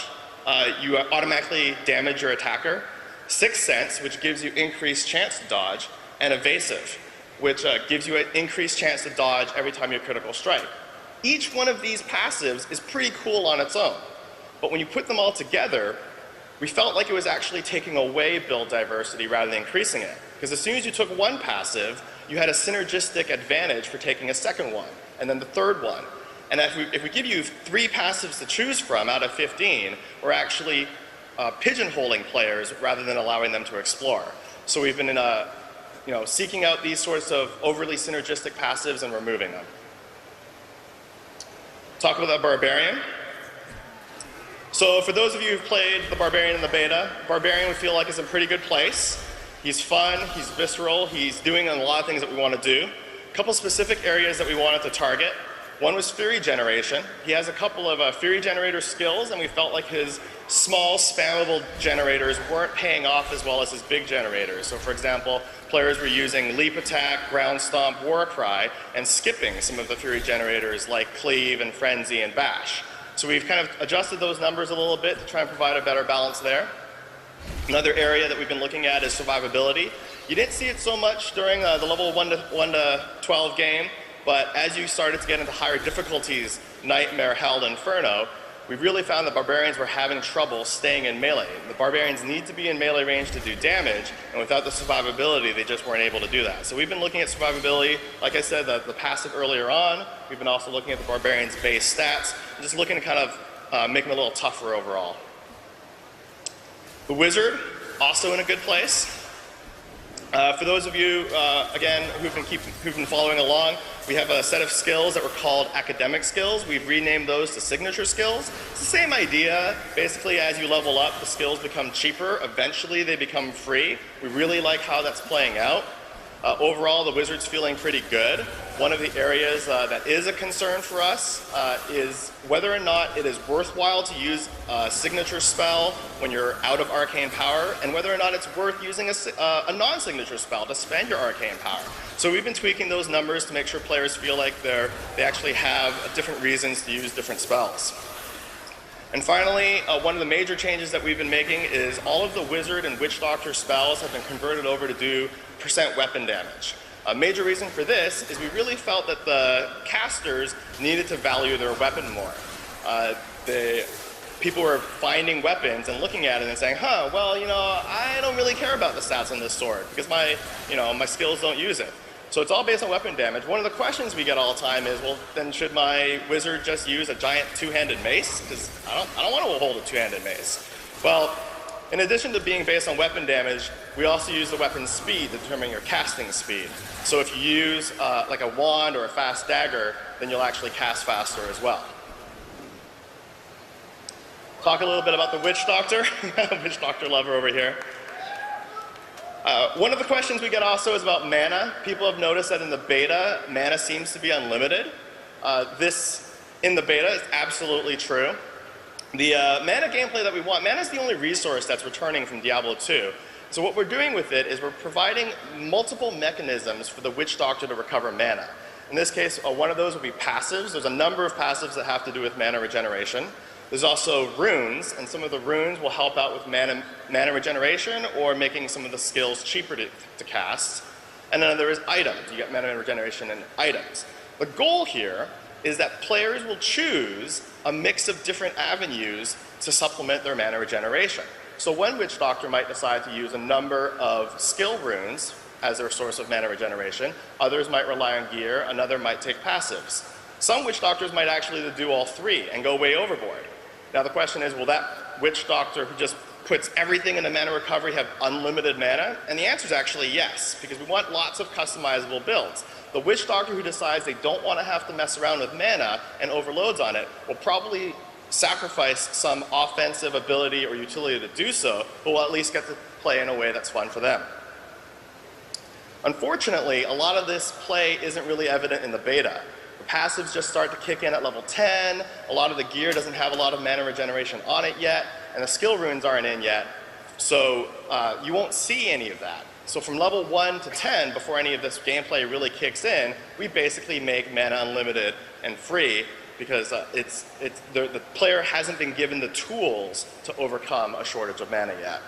you automatically damage your attacker. Sixth Sense, which gives you increased chance to dodge, and Evasive, which gives you an increased chance to dodge every time you critical strike. Each one of these passives is pretty cool on its own, but when you put them all together, we felt like it was actually taking away build diversity rather than increasing it. Because as soon as you took one passive, you had a synergistic advantage for taking a second one, and then the third one. And if we give you 3 passives to choose from out of 15, we're actually pigeonholing players rather than allowing them to explore. So we've been seeking out these sorts of overly synergistic passives and removing them. Talk about the Barbarian. So for those of you who've played the Barbarian in the beta, Barbarian we feel like is in a pretty good place. He's fun, he's visceral, he's doing a lot of things that we want to do. A couple specific areas that we wanted to target. One was Fury Generation. He has a couple of Fury Generator skills, and we felt like his small, spammable generators weren't paying off as well as his big generators. So for example, players were using Leap Attack, Ground Stomp, Warcry, and skipping some of the Fury Generators like Cleave and Frenzy and Bash. So we've kind of adjusted those numbers a little bit to try and provide a better balance there. Another area that we've been looking at is survivability. You didn't see it so much during the level 1 to 12 game, but as you started to get into higher difficulties, Nightmare, Hell, Inferno, we really found that Barbarians were having trouble staying in melee. The Barbarians need to be in melee range to do damage, and without the survivability, they just weren't able to do that. So we've been looking at survivability, like I said, the passive earlier on. We've been also looking at the Barbarians' base stats, and just looking to kind of make them a little tougher overall. The Wizard, also in a good place. For those of you, again, who've been following along, we have a set of skills that were called academic skills. We've renamed those to signature skills. It's the same idea. Basically, as you level up, the skills become cheaper. Eventually, they become free. We really like how that's playing out. Overall, the Wizard's feeling pretty good. One of the areas that is a concern for us is whether or not it is worthwhile to use a signature spell when you're out of arcane power, and whether or not it's worth using a non-signature spell to spend your arcane power. So we've been tweaking those numbers to make sure players feel like they actually have different reasons to use different spells. And finally, one of the major changes that we've been making is all of the Wizard and Witch Doctor spells have been converted over to do % weapon damage. A major reason for this is we really felt that the casters needed to value their weapon more. People were finding weapons and looking at it and saying, well, I don't really care about the stats on this sword because my skills don't use it. So it's all based on weapon damage. One of the questions we get all the time is, well, then should my wizard just use a giant two-handed mace? Because I don't want to hold a two-handed mace. Well, in addition to being based on weapon damage, we also use the weapon's speed to determine your casting speed. So if you use like a wand or a fast dagger, then you'll actually cast faster as well. Talk a little bit about the Witch Doctor. Witch Doctor lover over here. One of the questions we get also is about mana. People have noticed that in the beta, mana seems to be unlimited. This, in the beta, is absolutely true. The mana gameplay that we want, mana is the only resource that's returning from Diablo 2. So what we're doing with it is we're providing multiple mechanisms for the Witch Doctor to recover mana. In this case, one of those will be passives. There's a number of passives that have to do with mana regeneration. There's also runes, and some of the runes will help out with mana regeneration or making some of the skills cheaper to cast. And then there is items. You get mana regeneration and items. The goal here is that players will choose a mix of different avenues to supplement their mana regeneration. So one Witch Doctor might decide to use a number of skill runes as their source of mana regeneration. Others might rely on gear. Another might take passives. Some Witch Doctors might actually do all three and go way overboard. Now the question is, will that Witch Doctor who just puts everything into mana recovery have unlimited mana? And the answer is actually yes, because we want lots of customizable builds. The Witch Doctor who decides they don't want to have to mess around with mana and overloads on it will probably sacrifice some offensive ability or utility to do so, but will at least get to play in a way that's fun for them. Unfortunately, a lot of this play isn't really evident in the beta. The passives just start to kick in at level 10, a lot of the gear doesn't have a lot of mana regeneration on it yet, and the skill runes aren't in yet, so you won't see any of that. So from level 1 to 10, before any of this gameplay really kicks in, we basically make mana unlimited and free because the player hasn't been given the tools to overcome a shortage of mana yet.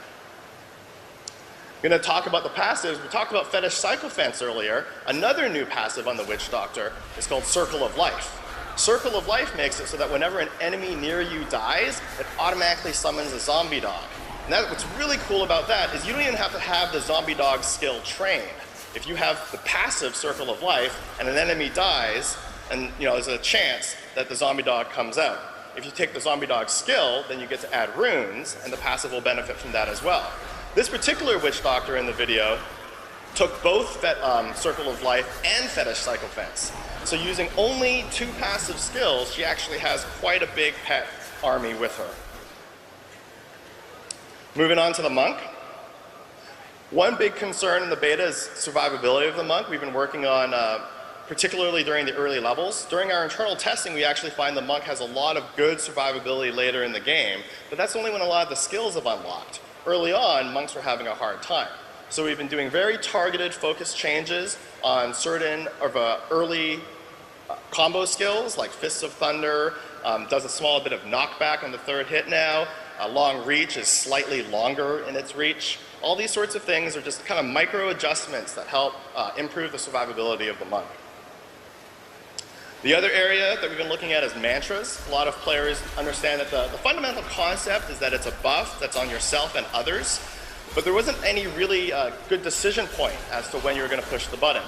I'm going to talk about the passives. We talked about Fetish Psychophants earlier. Another new passive on the Witch Doctor is called Circle of Life. Circle of Life makes it so that whenever an enemy near you dies, it automatically summons a zombie dog. And what's really cool about that is you don't even have to have the zombie dog skill trained. If you have the passive Circle of Life and an enemy dies, and there's a chance that the zombie dog comes out. If you take the zombie dog skill, then you get to add runes, and the passive will benefit from that as well. This particular Witch Doctor in the video took both Circle of Life and Fetish Psychophants. So using only 2 passive skills, she actually has quite a big pet army with her. Moving on to the Monk. One big concern in the beta is survivability of the Monk. We've been working on, particularly during the early levels. During our internal testing, we actually find the Monk has a lot of good survivability later in the game, but that's only when a lot of the skills have unlocked. Early on, monks were having a hard time. So we've been doing very targeted focus changes on certain of early combo skills, like Fists of Thunder, does a small bit of knockback on the 3rd hit now. Long reach is slightly longer in its reach. All these sorts of things are just kind of micro adjustments that help improve the survivability of the monk. The other area that we've been looking at is mantras. A lot of players understand that the fundamental concept is that it's a buff that's on yourself and others, but there wasn't any really good decision point as to when you were going to push the button.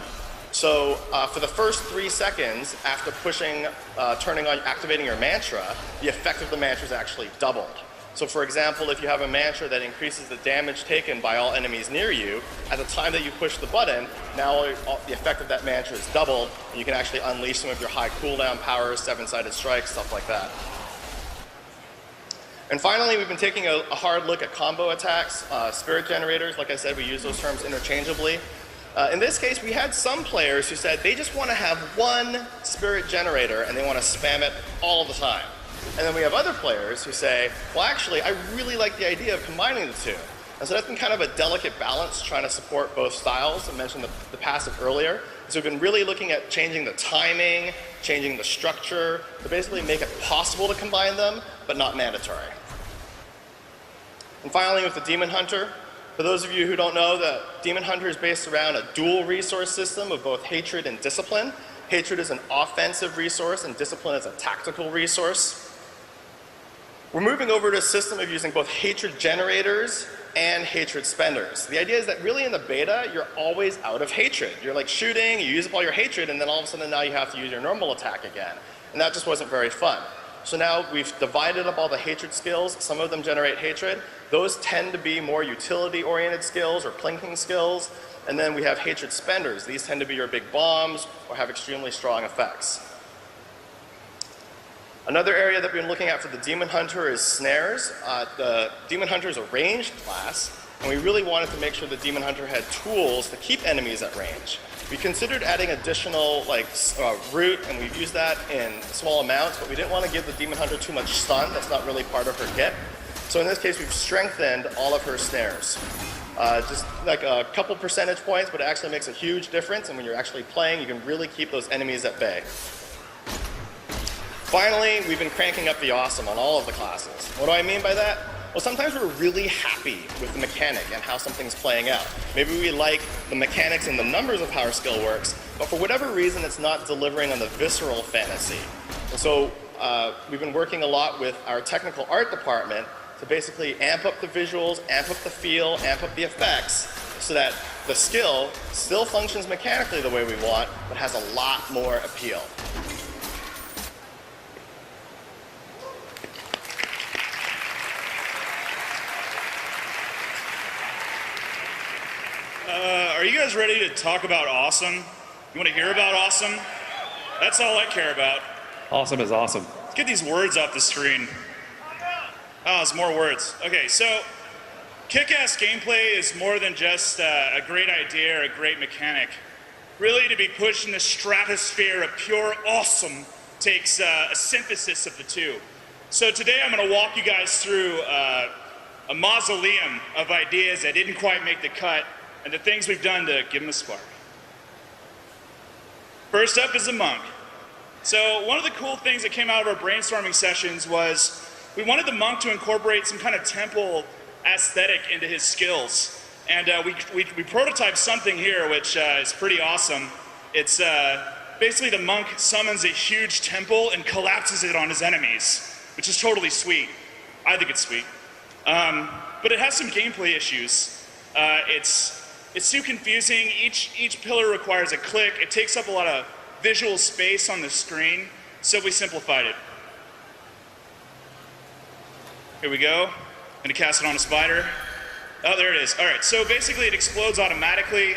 So for the first 3 seconds after pushing, activating your mantra, the effect of the mantra is actually doubled. So for example, if you have a mantra that increases the damage taken by all enemies near you, at the time that you push the button, now the effect of that mantra is doubled, and you can actually unleash some of your high cooldown powers, 7-sided strikes, stuff like that. And finally, we've been taking a hard look at combo attacks, spirit generators. Like I said, we use those terms interchangeably. In this case, we had some players who said they just want to have one spirit generator and they want to spam it all the time. And then we have other players who say, well, actually, I really like the idea of combining the two. And so that's been kind of a delicate balance, trying to support both styles. I mentioned the passive earlier. So we've been really looking at changing the timing, changing the structure, to basically make it possible to combine them, but not mandatory. And finally, with the Demon Hunter, for those of you who don't know, the Demon Hunter is based around a dual resource system of both hatred and discipline. Hatred is an offensive resource, and discipline is a tactical resource. We're moving over to a system of using both hatred generators and hatred spenders. The idea is that really in the beta, you're always out of hatred. You're like shooting, you use up all your hatred, and then all of a sudden now you have to use your normal attack again. And that just wasn't very fun. So now we've divided up all the hatred skills. Some of them generate hatred. Those tend to be more utility-oriented skills or plinking skills. And then we have hatred spenders. These tend to be your big bombs or have extremely strong effects. Another area that we've been looking at for the Demon Hunter is snares. The Demon Hunter is a ranged class, and we really wanted to make sure the Demon Hunter had tools to keep enemies at range. We considered adding additional root, and we've used that in small amounts, but we didn't want to give the Demon Hunter too much stun. That's not really part of her kit. So in this case, we've strengthened all of her snares. Just like a couple percentage points, but it actually makes a huge difference, and when you're actually playing, you can really keep those enemies at bay. Finally, we've been cranking up the awesome on all of the classes. What do I mean by that? Well, sometimes we're really happy with the mechanic and how something's playing out. Maybe we like the mechanics and the numbers of how our skill works, but for whatever reason, it's not delivering on the visceral fantasy. And so we've been working a lot with our technical art department to basically amp up the visuals, amp up the feel, amp up the effects, so that the skill still functions mechanically the way we want, but has a lot more appeal. Are you guys ready to talk about awesome? You want to hear about awesome? That's all I care about. Awesome is awesome. Let's get these words off the screen. Oh, it's more words. Okay, so kick-ass gameplay is more than just a great idea or a great mechanic. Really, to be pushed in the stratosphere of pure awesome takes a synthesis of the two. So today I'm going to walk you guys through a mausoleum of ideas that didn't quite make the cut, and the things we've done to give them a spark. First up is the monk. So one of the cool things that came out of our brainstorming sessions was we wanted the monk to incorporate some kind of temple aesthetic into his skills. And we prototyped something here which is pretty awesome. It's basically the monk summons a huge temple and collapses it on his enemies, which is totally sweet. I think it's sweet. But it has some gameplay issues. It's too confusing. Each pillar requires a click. It takes up a lot of visual space on the screen, so we simplified it. Here we go. I'm gonna cast it on a spider. Oh, there it is. All right, so basically it explodes automatically.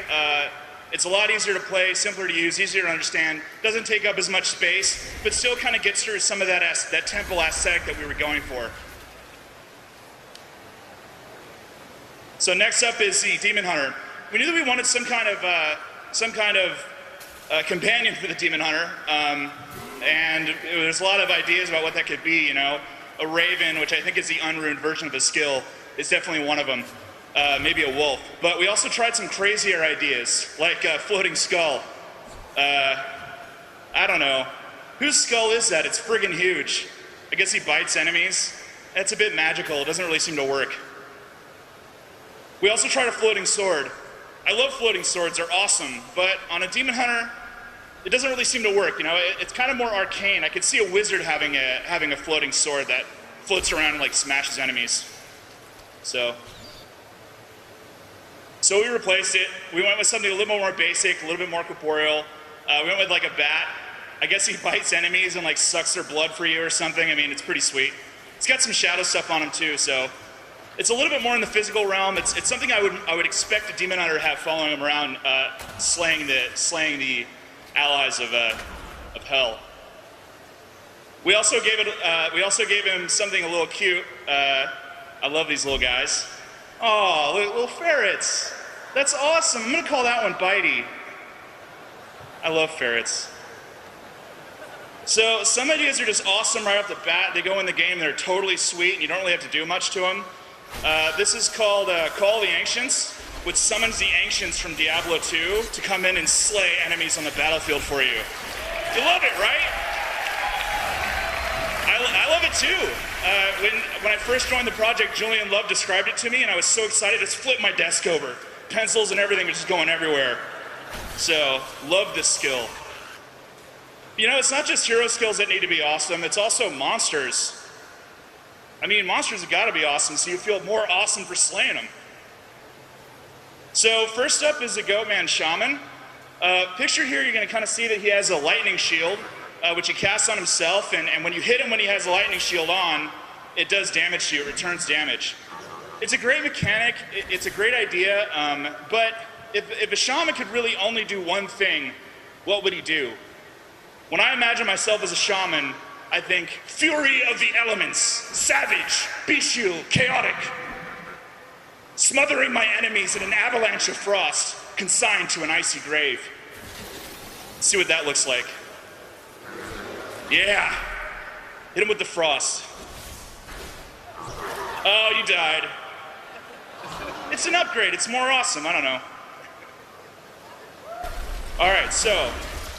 It's a lot easier to play, simpler to use, easier to understand. Doesn't take up as much space, but still kind of gets through some of that temple aesthetic that we were going for. So next up is the Demon Hunter. We knew that we wanted some kind of companion for the Demon Hunter, and there's a lot of ideas about what that could be. You know, a raven, which I think is the unruined version of a skill, is definitely one of them. Maybe a wolf. But we also tried some crazier ideas, like a floating skull. I don't know. Whose skull is that? It's friggin' huge. I guess he bites enemies. That's a bit magical. It doesn't really seem to work. We also tried a floating sword. I love floating swords, they're awesome, but on a Demon Hunter, it doesn't really seem to work, you know? It's kind of more arcane. I could see a wizard having a floating sword that floats around and like smashes enemies. So we replaced it. We went with something a little more basic, a little bit more corporeal. We went with like a bat. I guess he bites enemies and like sucks their blood for you or something. I mean, it's pretty sweet. It's got some shadow stuff on him too, so it's a little bit more in the physical realm. It's something I would expect a Demon Hunter to have following him around, slaying the allies of hell. We also gave him something a little cute. I love these little guys. Oh, little ferrets. That's awesome. I'm gonna call that one Bitey. I love ferrets. So some ideas are just awesome right off the bat. They go in the game, they're totally sweet, and you don't really have to do much to them. This is called Call of the Ancients. which summons the Ancients from Diablo 2 to come in and slay enemies on the battlefield for you. You love it, right? I love it too. When I first joined the project, Julian Love described it to me, and I was so excited to flip my desk over. Pencils and everything were just going everywhere. So, love this skill. You know, it's not just hero skills that need to be awesome, it's also monsters. I mean, monsters have got to be awesome, so you feel more awesome for slaying them. So, first up is the Goatman Shaman. Pictured here, you're going to kind of see that he has a lightning shield, which he casts on himself, and when you hit him when he has a lightning shield on, it does damage to you, it returns damage. It's a great mechanic, it's a great idea, but if a shaman could really only do one thing, what would he do? When I imagine myself as a shaman, I think, fury of the elements, savage, bestial, chaotic, smothering my enemies in an avalanche of frost, consigned to an icy grave. Let's see what that looks like. Yeah, hit him with the frost. Oh, you died. It's an upgrade, it's more awesome, I don't know. All right, so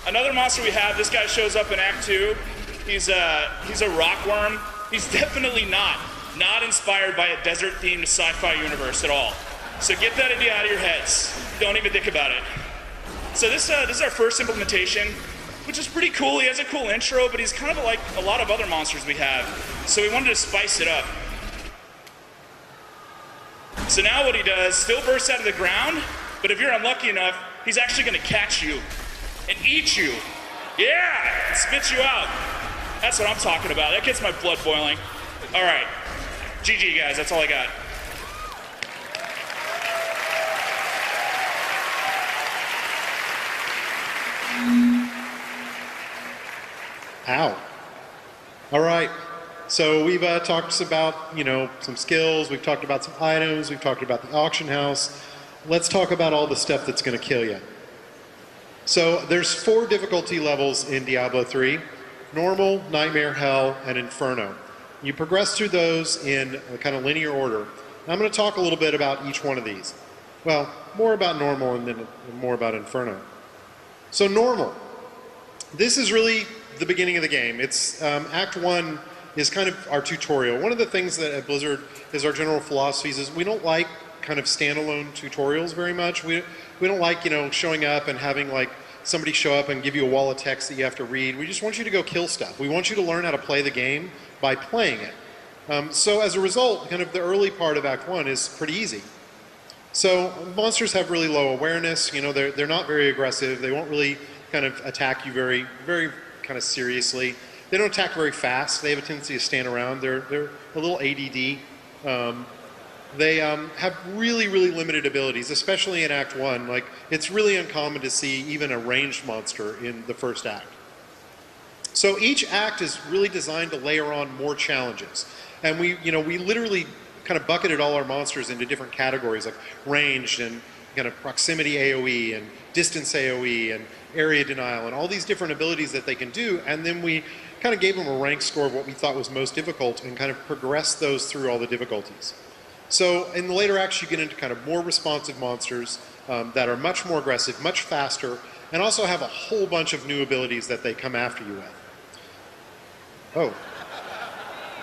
another monster we have, this guy shows up in Act 2. He's a rockworm. He's definitely not inspired by a desert-themed sci-fi universe at all. So get that idea out of your heads. Don't even think about it. So this is our first implementation, which is pretty cool. He has a cool intro, but he's kind of like a lot of other monsters we have. So we wanted to spice it up. So now what he does, still bursts out of the ground, but if you're unlucky enough, he's actually gonna catch you and eat you. Yeah, and spit you out. That's what I'm talking about. That gets my blood boiling. All right, GG guys, that's all I got. Ow. All right. So we've talked about, some skills. We've talked about some items. We've talked about the auction house. Let's talk about all the stuff that's going to kill you. So there's 4 difficulty levels in Diablo 3. Normal, Nightmare, Hell, and Inferno. You progress through those in a kind of linear order. I'm going to talk a little bit about each one of these. Well, more about Normal and then more about Inferno. So Normal. This is really the beginning of the game. It's Act 1 is kind of our tutorial. One of the things that at Blizzard is our general philosophies is we don't like kind of standalone tutorials very much. We don't like, showing up and having like somebody show up and give you a wall of text that you have to read. We just want you to go kill stuff. We want you to learn how to play the game by playing it. So as a result, kind of the early part of Act 1 is pretty easy. So monsters have really low awareness. They're not very aggressive. They won't really kind of attack you very, very kind of seriously. They don't attack very fast. They have a tendency to stand around. They're a little ADD. They have really, really limited abilities, especially in Act 1. Like, it's really uncommon to see even a ranged monster in the first act. So each act is really designed to layer on more challenges. And we literally kind of bucketed all our monsters into different categories, like ranged and kind of proximity AoE and distance AoE and area denial and all these different abilities that they can do. And then we kind of gave them a rank score of what we thought was most difficult and kind of progressed those through all the difficulties. So in the later acts, you get into kind of more responsive monsters that are much more aggressive, much faster, and also have a whole bunch of new abilities that they come after you with. Oh,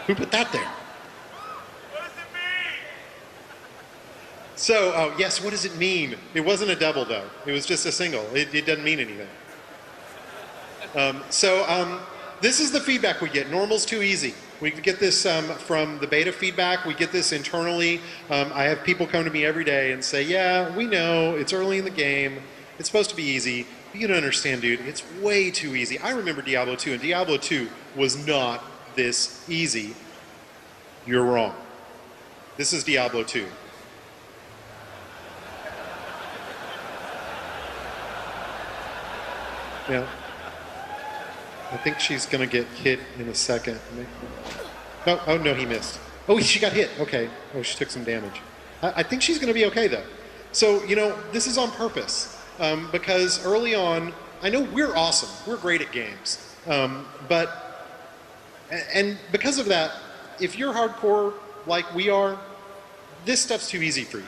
who put that there? What does it mean? So, yes, what does it mean? It wasn't a double, though. It was just a single. It doesn't mean anything. This is the feedback we get. Normal's too easy. We get this from the beta feedback. We get this internally. I have people come to me every day and say, yeah, we know, it's early in the game. It's supposed to be easy. You don't understand, dude. It's way too easy. I remember Diablo 2, and Diablo 2 was not this easy. You're wrong. This is Diablo 2. Yeah. I think she's going to get hit in a second. Oh, no, he missed. Oh, she got hit. Okay. Oh, she took some damage. I think she's going to be okay, though. So, this is on purpose. Because early on, I know we're awesome. We're great at games. And because of that, if you're hardcore like we are, this stuff's too easy for you.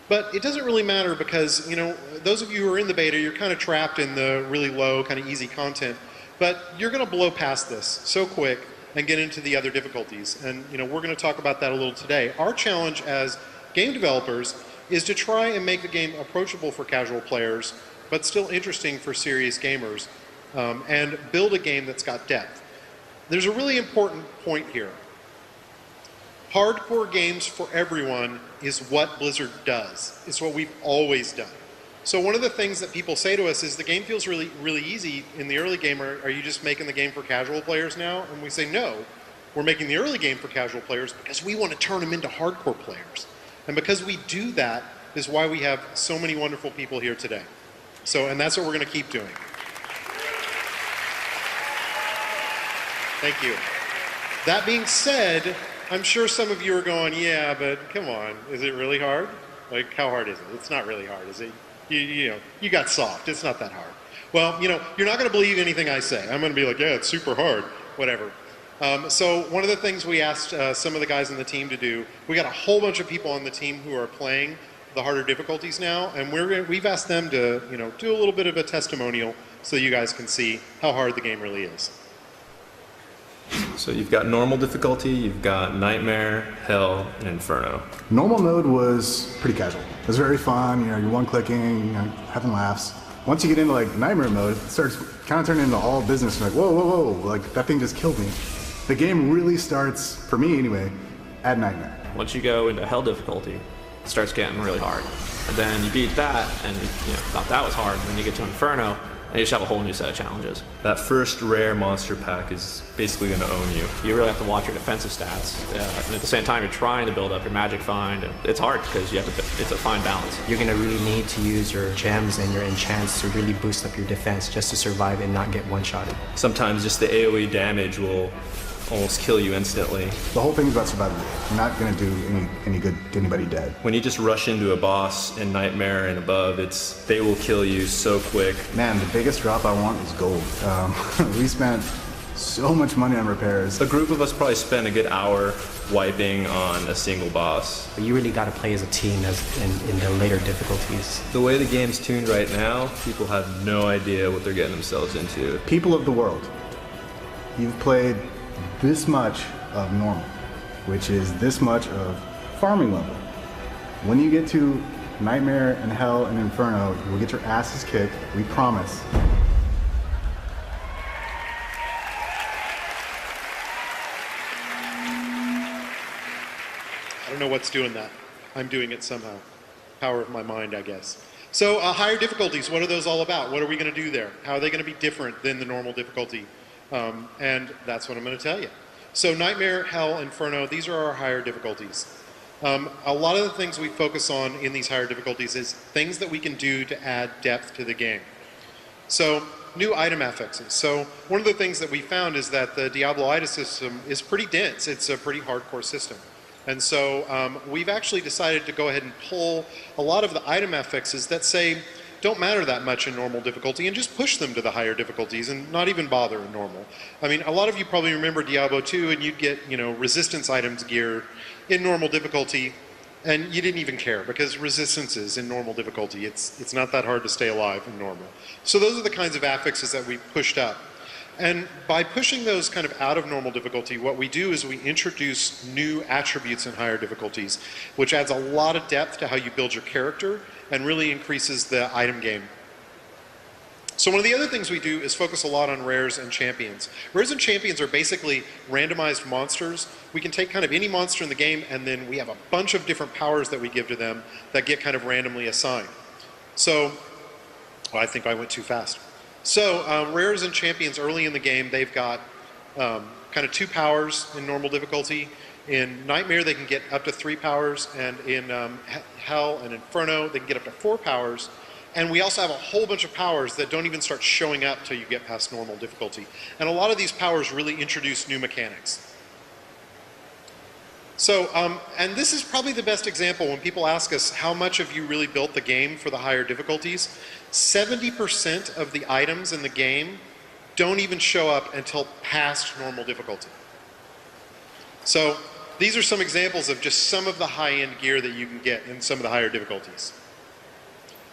But it doesn't really matter because, you know, those of you who are in the beta, you're kind of trapped in the really low, kind of easy content. But you're going to blow past this so quick and get into the other difficulties. And, you know, we're going to talk about that a little today. Our challenge as game developers is to try and make the game approachable for casual players, but still interesting for serious gamers, and build a game that's got depth. There's a really important point here. Hardcore games for everyone is what Blizzard does. It's what we've always done. So one of the things that people say to us is the game feels really, really easy in the early game. Are you just making the game for casual players now? And we say, no, we're making the early game for casual players because we want to turn them into hardcore players. And because we do that is why we have so many wonderful people here today. So, and that's what we're going to keep doing. Thank you. That being said, I'm sure some of you are going, yeah, but come on, is it really hard? Like, how hard is it? It's not really hard, is it? You know, you got soft. It's not that hard. Well, you know, you're not going to believe anything I say. I'm going to be like, yeah, it's super hard, whatever. So one of the things we asked some of the guys on the team to do, we got a whole bunch of people on the team who are playing the harder difficulties now, and we've asked them to, you know, do a little bit of a testimonial so you guys can see how hard the game really is. So you've got normal difficulty, you've got Nightmare, Hell, and Inferno. Normal mode was pretty casual. It was very fun, you know, you're one-clicking, you know, having laughs. Once you get into like Nightmare mode, it starts kind of turning into all business. You're like, whoa, whoa, whoa, like that thing just killed me. The game really starts, for me anyway, at Nightmare. Once you go into Hell difficulty, it starts getting really hard. And then you beat that, and you thought that was hard, and then you get to Inferno, and you just have a whole new set of challenges. That first rare monster pack is basically going to own you. You really have to watch your defensive stats, and at the same time you're trying to build up your magic find, and it's hard because you have to. It's a fine balance. You're going to really need to use your gems and your enchants to really boost up your defense just to survive and not get one-shotted. Sometimes just the AoE damage will almost kill you instantly. The whole thing is about survivability. You're not going to do any good to anybody dead. When you just rush into a boss in Nightmare and above, they will kill you so quick. Man, the biggest drop I want is gold. We spent so much money on repairs. A group of us probably spent a good hour wiping on a single boss. But you really got to play as a team in the later difficulties. The way the game's tuned right now, people have no idea what they're getting themselves into. People of the world, you've played this much of normal, which is this much of farming level. When you get to Nightmare and Hell and Inferno, you will get your asses kicked, we promise. I don't know what's doing that. I'm doing it somehow. Power of my mind, I guess. So higher difficulties, what are those all about? What are we going to do there? How are they going to be different than the normal difficulty? And that's what I'm going to tell you. So Nightmare, Hell, Inferno, these are our higher difficulties. A lot of the things we focus on in these higher difficulties is things that we can do to add depth to the game. So new item affixes. So one of the things that we found is that the Diablo item system is pretty dense. It's a pretty hardcore system. And so we've actually decided to go ahead and pull a lot of the item affixes that say don't matter that much in normal difficulty and just push them to the higher difficulties and not even bother in normal. I mean, a lot of you probably remember Diablo 2 and you'd get, you know, resistance items gear in normal difficulty and you didn't even care because resistance is in normal difficulty. It's not that hard to stay alive in normal. So those are the kinds of affixes that we pushed up. And by pushing those kind of out of normal difficulty, what we do is we introduce new attributes in higher difficulties, which adds a lot of depth to how you build your character and really increases the item game. So one of the other things we do is focus a lot on rares and champions. Rares and champions are basically randomized monsters. We can take kind of any monster in the game and then we have a bunch of different powers that we give to them that get kind of randomly assigned. So, well, I think I went too fast. So rares and champions early in the game, they've got kind of 2 powers in normal difficulty. In Nightmare, they can get up to 3 powers, and in Hell and Inferno, they can get up to 4 powers. And we also have a whole bunch of powers that don't even start showing up till you get past normal difficulty. And a lot of these powers really introduce new mechanics. So, and this is probably the best example when people ask us how much have you really built the game for the higher difficulties. 70% of the items in the game don't even show up until past normal difficulty. So these are some examples of just some of the high-end gear that you can get in some of the higher difficulties.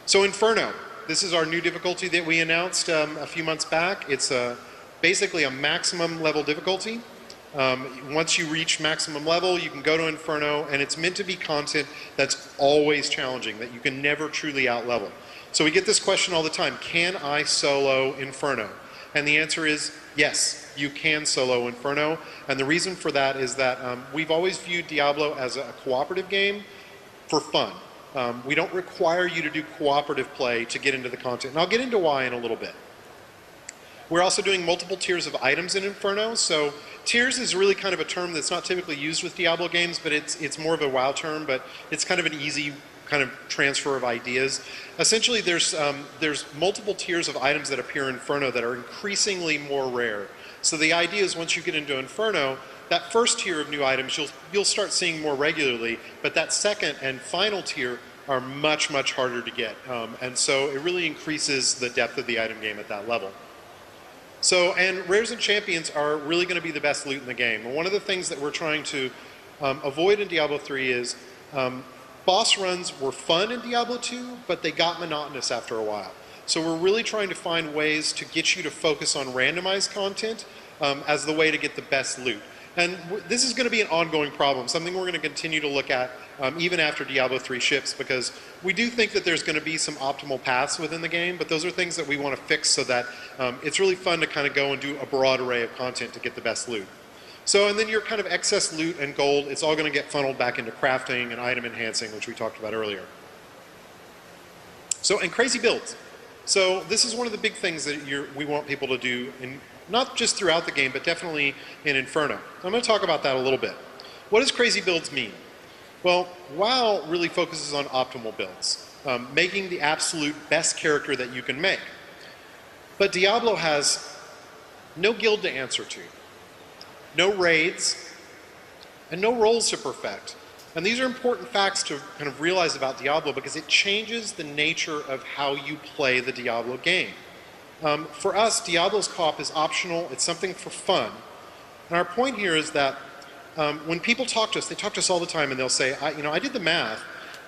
So Inferno, this is our new difficulty that we announced a few months back. It's basically a maximum level difficulty. Once you reach maximum level, you can go to Inferno, and it's meant to be content that's always challenging, that you can never truly out-level. So we get this question all the time, can I solo Inferno? And the answer is yes, you can solo Inferno. And the reason for that is that we've always viewed Diablo as a cooperative game for fun. We don't require you to do cooperative play to get into the content. And I'll get into why in a little bit. We're also doing multiple tiers of items in Inferno. So tiers is really kind of a term that's not typically used with Diablo games, but it's more of a WoW term, but it's kind of an easy kind of transfer of ideas. Essentially, there's multiple tiers of items that appear in Inferno that are increasingly more rare. So the idea is once you get into Inferno, that first tier of new items you'll start seeing more regularly, but that second and final tier are much, much harder to get. And so it really increases the depth of the item game at that level. So, and rares and champions are really going to be the best loot in the game. And one of the things that we're trying to avoid in Diablo 3 is boss runs were fun in Diablo 2, but they got monotonous after a while. So we're really trying to find ways to get you to focus on randomized content as the way to get the best loot. And this is going to be an ongoing problem, something we're going to continue to look at even after Diablo 3 ships, because we do think that there's going to be some optimal paths within the game, but those are things that we want to fix so that it's really fun to kind of go and do a broad array of content to get the best loot. So, and then your kind of excess loot and gold, it's all going to get funneled back into crafting and item enhancing, which we talked about earlier. So, and crazy builds. So this is one of the big things that we want people to do, not just throughout the game, but definitely in Inferno. I'm going to talk about that a little bit. What does crazy builds mean? Well, WoW really focuses on optimal builds, making the absolute best character that you can make. But Diablo has no guild to answer to, no raids, and no roles to perfect. And these are important facts to kind of realize about Diablo because it changes the nature of how you play the Diablo game. For us, Diablo's co-op is optional. It's something for fun. And our point here is that when people talk to us, they talk to us all the time and they'll say, I did the math,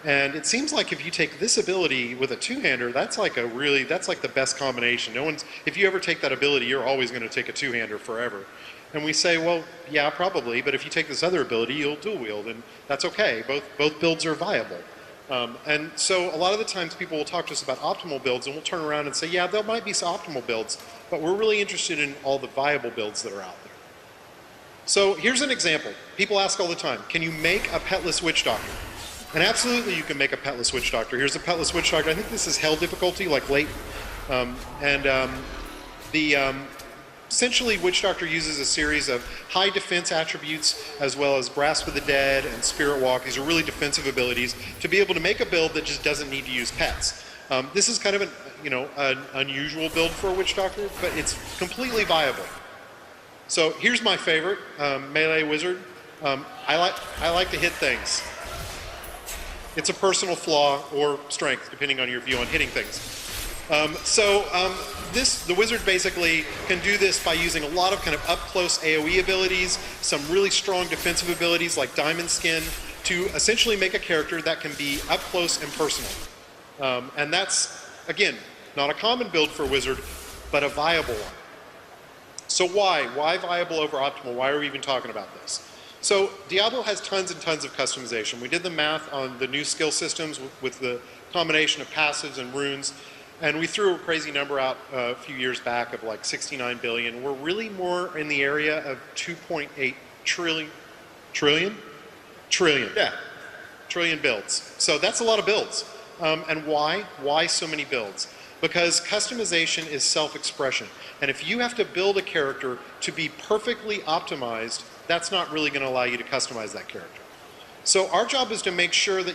and it seems like if you take this ability with a two-hander, that's like the best combination. If you ever take that ability, you're always going to take a two-hander forever. And we say, well, yeah, probably, but if you take this other ability, you'll dual wield, and that's okay. Both builds are viable. And so a lot of the times people will talk to us about optimal builds, and we'll turn around and say, yeah, there might be some optimal builds, but we're really interested in all the viable builds that are out there. So here's an example. People ask all the time, can you make a petless witch doctor? And absolutely you can make a petless witch doctor. Here's a petless witch doctor. I think this is hell difficulty, like late. Essentially, Witch Doctor uses a series of high defense attributes as well as Grasp of the Dead and Spirit Walk. These are really defensive abilities to be able to make a build that just doesn't need to use pets. This is kind of an unusual build for a Witch Doctor, but it's completely viable. So here's my favorite, Melee Wizard. I like to hit things. It's a personal flaw or strength, depending on your view on hitting things. The wizard basically can do this by using a lot of kind of up-close AoE abilities, some really strong defensive abilities like Diamond Skin, to essentially make a character that can be up-close and personal. And that's, again, not a common build for a wizard, but a viable one. So why? Why viable over optimal? Why are we even talking about this? So Diablo has tons and tons of customization. We did the math on the new skill systems with the combination of passives and runes. And we threw a crazy number out a few years back of like 69 billion. We're really more in the area of 2.8 trillion. Yeah, trillion builds. So that's a lot of builds. And why? Why so many builds? Because customization is self-expression. And if you have to build a character to be perfectly optimized, that's not really going to allow you to customize that character. So our job is to make sure that,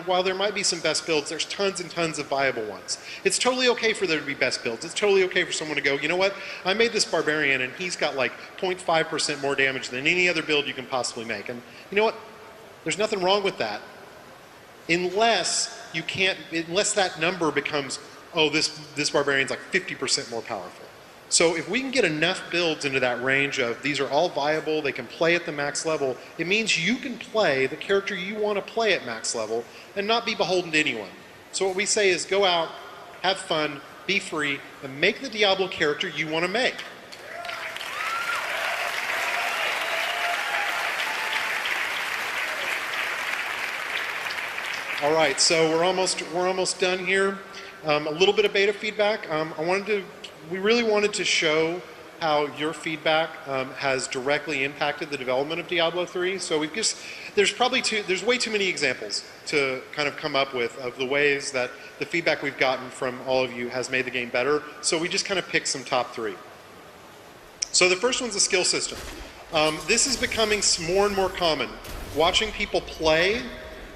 while there might be some best builds, there's tons and tons of viable ones. It's totally okay for there to be best builds. It's totally okay for someone to go, you know what, I made this barbarian and he's got like 0.5% more damage than any other build you can possibly make. And you know what, there's nothing wrong with that. Unless that number becomes, oh, this barbarian's like 50% more powerful. So if we can get enough builds into that range of these are all viable, they can play at the max level, it means you can play the character you want to play at max level and not be beholden to anyone. So what we say is go out, have fun, be free, and make the Diablo character you want to make. All right, so we're almost done here. A little bit of beta feedback. We really wanted to show how your feedback has directly impacted the development of Diablo 3. So there's way too many examples to kind of come up with of the ways that the feedback we've gotten from all of you has made the game better. So we just kind of picked some top 3. So the first one's the skill system. This is becoming more and more common. Watching people play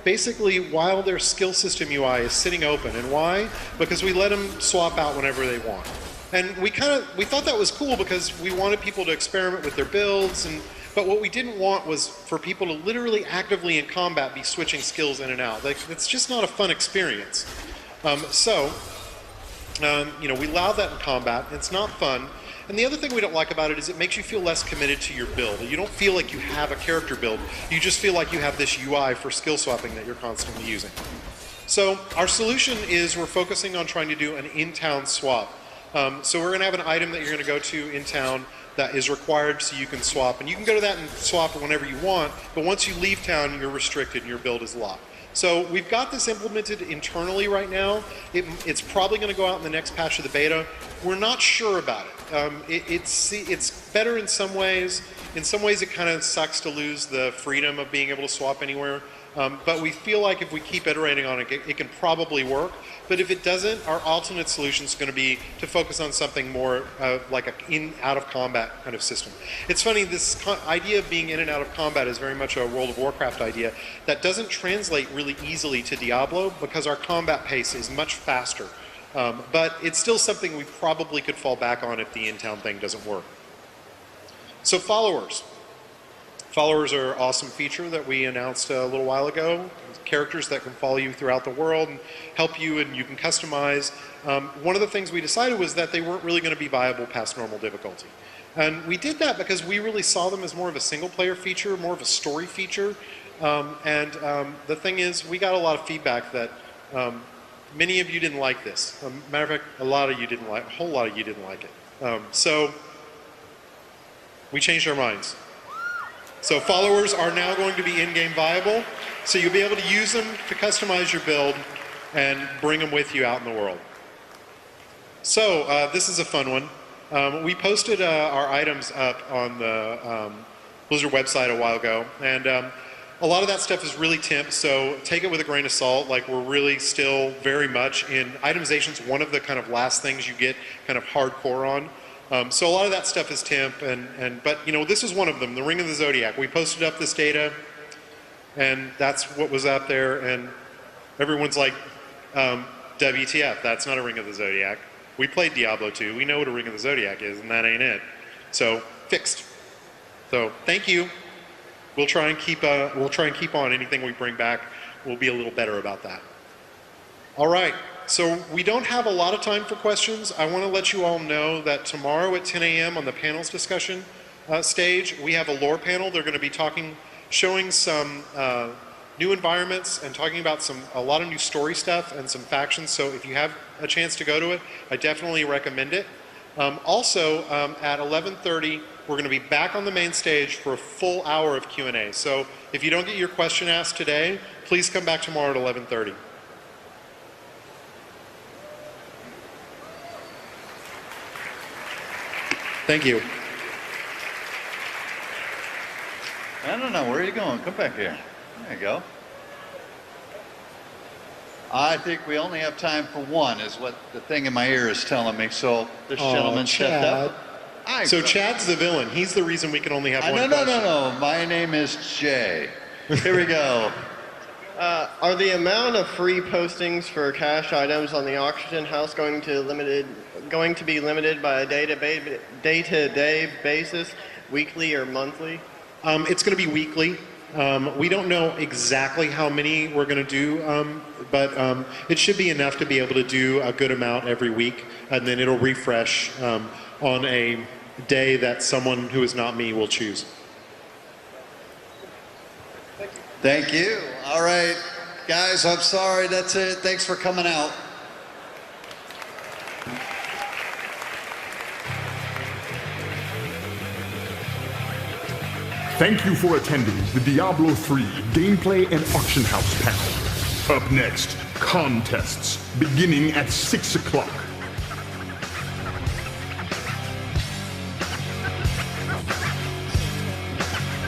basically while their skill system UI is sitting open. And why? Because we let them swap out whenever they want. And we thought that was cool because we wanted people to experiment with their builds, but what we didn't want was for people to literally actively in combat be switching skills in and out. It's just not a fun experience. We allow that in combat. It's not fun. And the other thing we don't like about it is it makes you feel less committed to your build. You don't feel like you have a character build. You just feel like you have this UI for skill swapping that you're constantly using. So our solution is we're focusing on trying to do an in-town swap. So we're going to have an item that you're going to go to in town that is required so you can swap. And you can go to that and swap whenever you want, but once you leave town, you're restricted and your build is locked. So we've got this implemented internally right now. It's probably going to go out in the next patch of the beta. We're not sure about it. It's better in some ways. In some ways, it kind of sucks to lose the freedom of being able to swap anywhere. But we feel like if we keep iterating on it, it can probably work. But if it doesn't, our alternate solution is going to be to focus on something more like an in-out of combat kind of system. It's funny, this idea of being in and out of combat is very much a World of Warcraft idea that doesn't translate really easily to Diablo because our combat pace is much faster. But it's still something we probably could fall back on if the in-town thing doesn't work. So followers. Followers are an awesome feature that we announced a little while ago. Characters that can follow you throughout the world and help you, and you can customize. One of the things we decided was that they weren't really going to be viable past normal difficulty. And we did that because we really saw them as more of a single-player feature, more of a story feature. The thing is, we got a lot of feedback that many of you didn't like this. Matter of fact, a whole lot of you didn't like it. So we changed our minds. So followers are now going to be in-game viable, so you'll be able to use them to customize your build and bring them with you out in the world. So this is a fun one. We posted our items up on the Blizzard website a while ago, and a lot of that stuff is really temp, so take it with a grain of salt. Like, we're really still very much in itemization's one of the kind of last things you get kind of hardcore on. So a lot of that stuff is temp, but this is one of them, the Ring of the Zodiac. We posted up this data, and that's what was out there, and everyone's like, WTF, that's not a Ring of the Zodiac. We played Diablo 2, we know what a Ring of the Zodiac is, and that ain't it. So, fixed. So, thank you. We'll try and keep on. Anything we bring back, we'll be a little better about that. All right. So we don't have a lot of time for questions. I want to let you all know that tomorrow at 10 a.m. on the panels discussion stage, we have a lore panel. They're going to be showing some new environments and talking about a lot of new story stuff and some factions. So if you have a chance to go to it, I definitely recommend it. Also, at 11:30, we're going to be back on the main stage for a full hour of Q&A. So if you don't get your question asked today, please come back tomorrow at 11:30. Thank you. I don't know. Where are you going? Come back here. There you go. I think we only have time for one, is what the thing in my ear is telling me. So this gentleman stepped up. So Chad's the villain. He's the reason we can only have one question. No. My name is Jay. Here we go. Are the amount of free postings for cash items on the auction house going to be limited by a day-to-day basis, weekly or monthly? It's going to be weekly. We don't know exactly how many we're going to do, but it should be enough to be able to do a good amount every week, and then it'll refresh on a day that someone who is not me will choose. Thank you. All right, guys, I'm sorry. That's it. Thanks for coming out. Thank you for attending the Diablo 3 Gameplay and Auction House panel. Up next, contests beginning at 6 o'clock.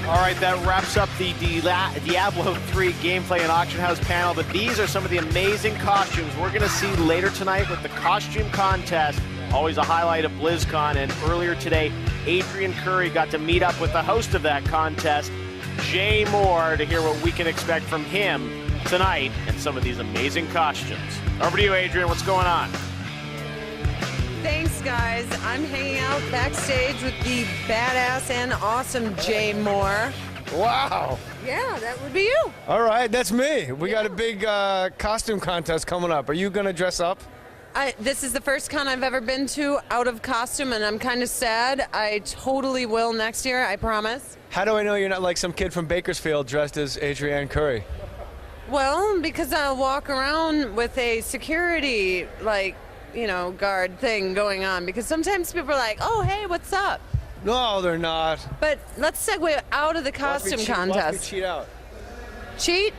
All right, that wraps up the Diablo 3 Gameplay and Auction House panel, but these are some of the amazing costumes we're going to see later tonight with the costume contest, always a highlight of BlizzCon, and earlier today, Adrian Curry got to meet up with the host of that contest, Jay Moore, to hear what we can expect from him tonight and some of these amazing costumes. Over to you, Adrian. What's going on? Thanks, guys. I'm hanging out backstage with the badass and awesome Jay Moore. Wow. Yeah, that would be you. All right, that's me. We got a big costume contest coming up. Are you going to dress up? This is the first con I've ever been to out of costume, and I'm kind of sad. I totally will next year, I promise. How do I know you're not like some kid from Bakersfield dressed as Adrienne Curry? Well, because I'll walk around with a security, guard thing going on, because sometimes people are like, oh, hey, what's up? No, they're not. But let's segue out of the costume contest. Watch me cheat out. Cheat?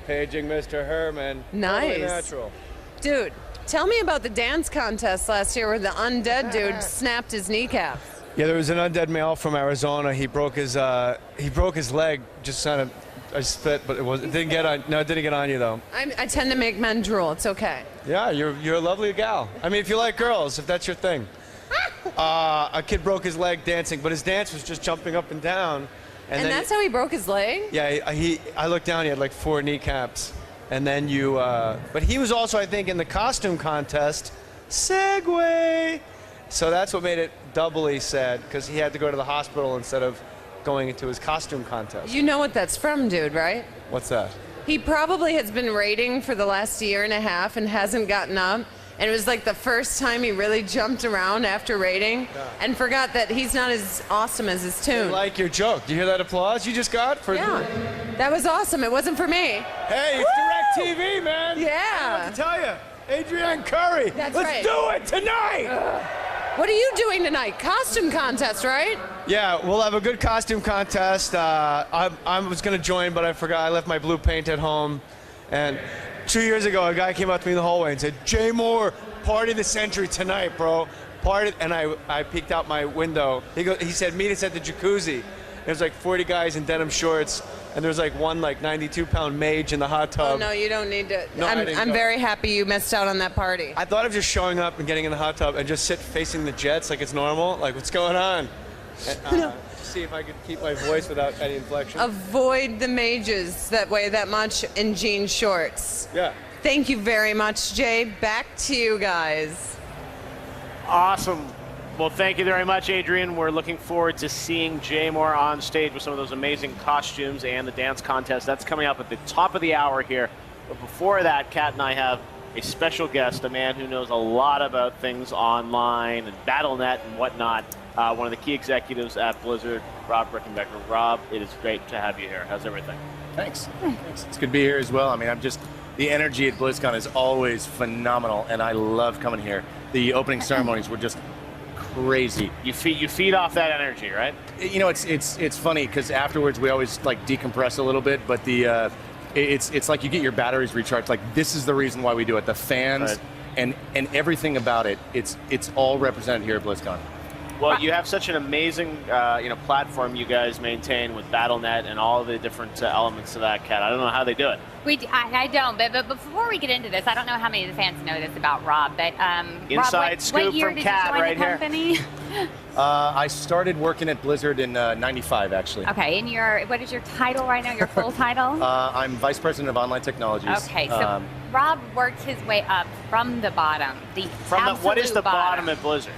Paging Mr. Herman. Nice. Totally natural. Dude, tell me about the dance contest last year where the undead dude snapped his kneecaps. Yeah, there was an undead male from Arizona. He broke his leg. Just kind of, I spit, but it didn't get on. No, it didn't get on you though. I tend to make men drool. It's okay. Yeah, you're a lovely gal. I mean, if you like girls, if that's your thing. A kid broke his leg dancing, but his dance was just jumping up and down. And that's how he broke his leg? Yeah, I looked down. He had like 4 kneecaps. And then but he was also, I think, in the costume contest. Segway. So that's what made it doubly sad, because he had to go to the hospital instead of going into his costume contest. You know what that's from, dude, right? What's that? He probably has been raiding for the last year and a half and hasn't gotten up. And it was like the first time he really jumped around after raiding and forgot that he's not as awesome as his tune. I like your joke. Do you hear that applause you just got? Yeah, that was awesome. It wasn't for me. Hey, it's Direct TV, man. Yeah. I have to tell you, Adrienne Curry. That's Let's do it tonight. What are you doing tonight? Costume contest, right? Yeah, we'll have a good costume contest. I was going to join, but I forgot. I left my blue paint at home. And 2 years ago, a guy came up to me in the hallway and said, Jay Moore, party of the century tonight, bro. Party. And I peeked out my window. He said, meet us at the jacuzzi. There's like 40 guys in denim shorts, and there's like one 92-pound mage in the hot tub. Oh, no, you don't need to. No, I'm very happy you missed out on that party. I thought of just showing up and getting in the hot tub and just sit facing the jets like it's normal. Like, what's going on? And, see if I could keep my voice without any inflection. Avoid the mages that weigh that much in jean shorts. Yeah. Thank you very much, Jay. Back to you guys. Awesome. Well, thank you very much, Adrian. We're looking forward to seeing Jay Moore on stage with some of those amazing costumes and the dance contest. That's coming up at the top of the hour here. But before that, Kat and I have a special guest, a man who knows a lot about things online and BattleNet and whatnot. One of the key executives at Blizzard, Rob Rickenbacker. Rob, it is great to have you here. How's everything? Thanks. It's good to be here as well. I mean, the energy at BlizzCon is always phenomenal, and I love coming here. The opening ceremonies were just crazy. You feed off that energy, right? You know, it's funny because afterwards we always like decompress a little bit, but it's like you get your batteries recharged. Like, this is the reason why we do it. The fans and everything about it. It's all represented here at BlizzCon. Well, you have such an amazing platform you guys maintain with BattleNet and all the different elements of that, Kat. I don't know how they do it. I don't, but before we get into this, I don't know how many of the fans know this about Rob, but Inside Rob, scoop what year from did Kat you join right the company? Here. I started working at Blizzard in '95, actually. Okay, and what is your title right now? Your full title? I'm Vice President of Online Technologies. Okay, so Rob worked his way up from the bottom. What is the bottom at Blizzard?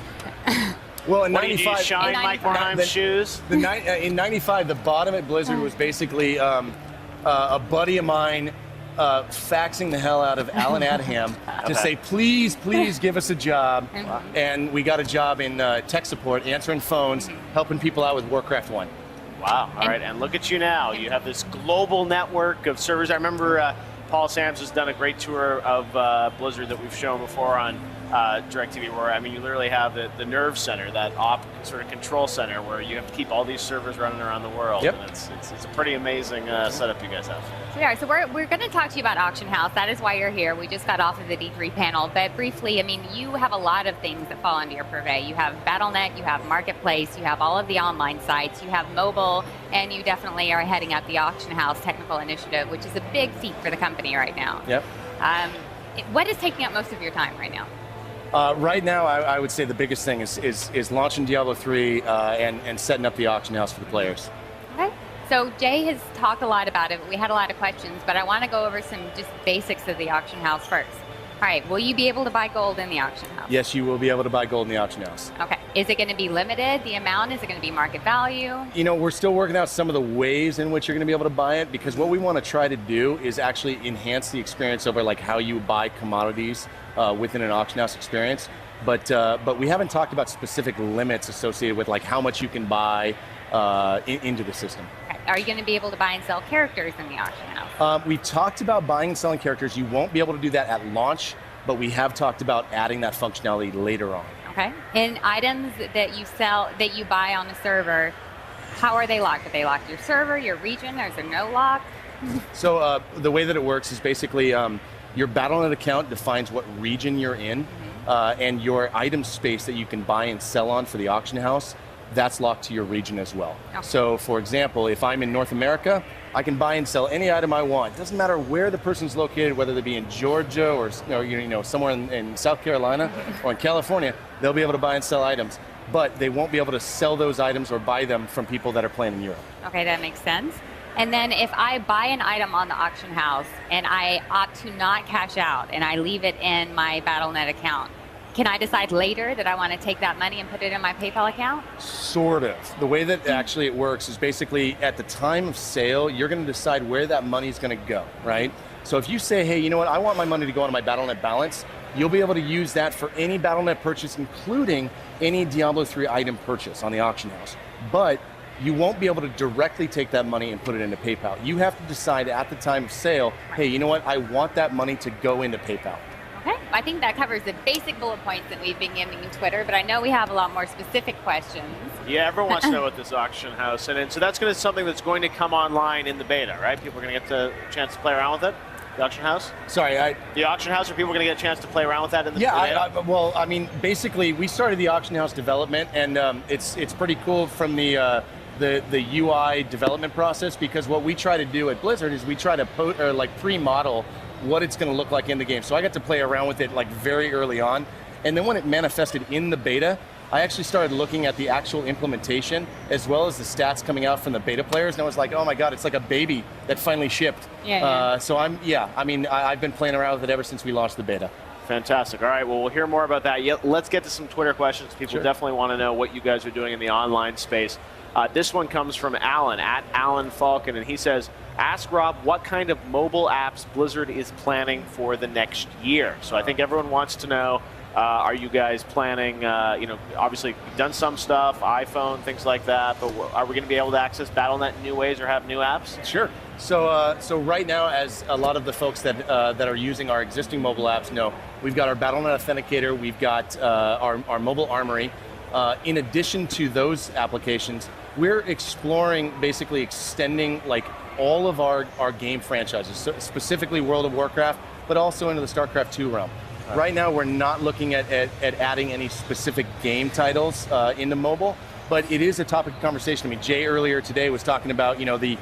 Well, in '95, '95, shine Mike Grimes shoes. In '95, the bottom at Blizzard was basically a buddy of mine faxing the hell out of Alan Adham to say, please give us a job. And we got a job in tech support, answering phones, helping people out with Warcraft 1. Wow. All right. And look at you now. You have this global network of servers. I remember Paul Sams has done a great tour of Blizzard that we've shown before on DirecTV, where, I mean, you literally have the nerve center, that sort of control center where you have to keep all these servers running around the world. Yep. And it's a pretty amazing setup you guys have. So we're going to talk to you about Auction House. That is why you're here. We just got off of the D3 panel. But briefly, I mean, you have a lot of things that fall under your purvey. You have Battle.net, you have Marketplace, you have all of the online sites, you have mobile, and you definitely are heading up the Auction House Technical Initiative, which is a big feat for the company right now. Yep. What is taking up most of your time right now? Right now, I would say the biggest thing is launching Diablo 3 and setting up the auction house for the players. Okay. So Jay has talked a lot about it. We had a lot of questions, but I want to go over some just basics of the auction house first. All right. Will you be able to buy gold in the auction house? Yes, you will be able to buy gold in the auction house. Okay. Is it going to be limited, the amount? Is it going to be market value? You know, we're still working out some of the ways in which you're going to be able to buy it, because what we want to try to do is actually enhance the experience over like how you buy commodities within an auction house experience. But we haven't talked about specific limits associated with like how much you can buy into the system. Okay. Are you going to be able to buy and sell characters in the auction house? We've talked about buying and selling characters. You won't be able to do that at launch, but we have talked about adding that functionality later on. Okay. And items that you sell, that you buy on the server, how are they locked? Are they locked your server, your region, or is there no lock? So the way that it works is basically your Battle.net account defines what region you're in, and your item space that you can buy and sell on for the auction house, that's locked to your region as well. Okay. So for example, if I'm in North America, I can buy and sell any item I want. It doesn't matter where the person's located, whether they be in Georgia or somewhere in South Carolina or in California, they'll be able to buy and sell items. But they won't be able to sell those items or buy them from people that are playing in Europe. Okay, that makes sense. And then if I buy an item on the auction house and I opt to not cash out and I leave it in my Battle.net account, can I decide later that I want to take that money and put it in my PayPal account? Sort of. The way that actually it works is basically at the time of sale, you're going to decide where that money is going to go, right? So if you say, hey, you know what, I want my money to go into my Battle.net balance, you'll be able to use that for any Battle.net purchase, including any Diablo 3 item purchase on the auction house. But you won't be able to directly take that money and put it into PayPal. You have to decide at the time of sale, hey, you know what, I want that money to go into PayPal. Okay, I think that covers the basic bullet points that we've been giving in Twitter, but I know we have a lot more specific questions. Yeah, everyone wants to know about this auction house, and so that's going to something that's going to come online in the beta, right? People are going to get the chance to play around with it. The auction house? Sorry, the auction house, are people going to get a chance to play around with that in the beta? Well, I mean, basically, we started the auction house development, and it's pretty cool from the UI development process, because what we try to do at Blizzard is we try to pre-model what it's going to look like in the game. So I got to play around with it like very early on, and then when it manifested in the beta, I actually started looking at the actual implementation as well as the stats coming out from the beta players, and I was like, oh my god, it's like a baby that finally shipped. So I've been playing around with it ever since we launched the beta. Fantastic. All right, well, we'll hear more about that. Let's get to some Twitter questions. People definitely want to know what you guys are doing in the online space. This one comes from Alan, at Alan Falcon, and he says, ask Rob what kind of mobile apps Blizzard is planning for the next year. So I think everyone wants to know, are you guys planning, obviously you've done some stuff, iPhone, things like that, but are we going to be able to access Battle.net in new ways or have new apps? Sure. So right now, as a lot of the folks that are using our existing mobile apps know, we've got our Battle.net Authenticator, we've got our mobile armory. In addition to those applications, we're exploring basically extending like all of our game franchises, so specifically World of Warcraft, but also into the StarCraft 2 realm. Right now, we're not looking at adding any specific game titles into mobile, but it is a topic of conversation. I mean, Jay earlier today was talking about the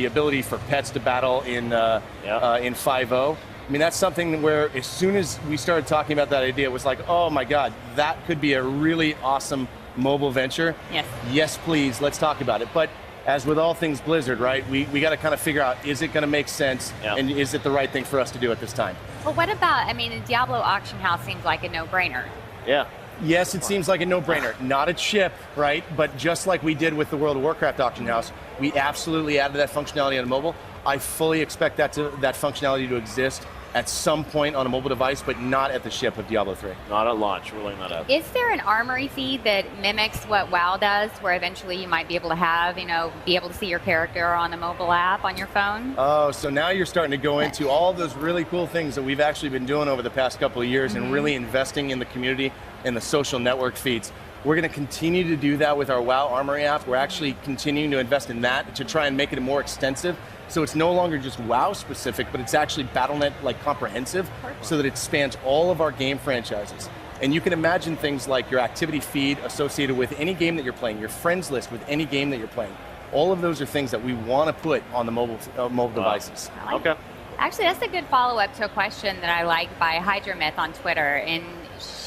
ability for pets to battle in 5.0. I mean, that's something where as soon as we started talking about that idea, it was like, oh my God, that could be a really awesome mobile venture. Yes. Yes, please, let's talk about it. But as with all things Blizzard, right, we got to kind of figure out, is it going to make sense, and is it the right thing for us to do at this time? Well, what about, the Diablo auction house seems like a no-brainer. Yeah. Yes, it seems like a no-brainer. Not a chip, right? But just like we did with the World of Warcraft auction house, we absolutely added that functionality on mobile. I fully expect that functionality to exist at some point on a mobile device, but not at the ship of Diablo 3. Not at launch, ruling that out. Is there an armory feed that mimics what WoW does, where eventually you might be able to have, be able to see your character on a mobile app on your phone? Oh, so now you're starting to go into all those really cool things that we've actually been doing over the past couple of years and really investing in the community and the social network feeds. We're going to continue to do that with our WoW Armory app. We're actually continuing to invest in that to try and make it more extensive. So it's no longer just WoW specific, but it's actually Battle.net like comprehensive, so that it spans all of our game franchises. And you can imagine things like your activity feed associated with any game that you're playing, your friends list with any game that you're playing. All of those are things that we want to put on the mobile devices. Okay. Actually, that's a good follow-up to a question that I like by Hydramyth on Twitter. And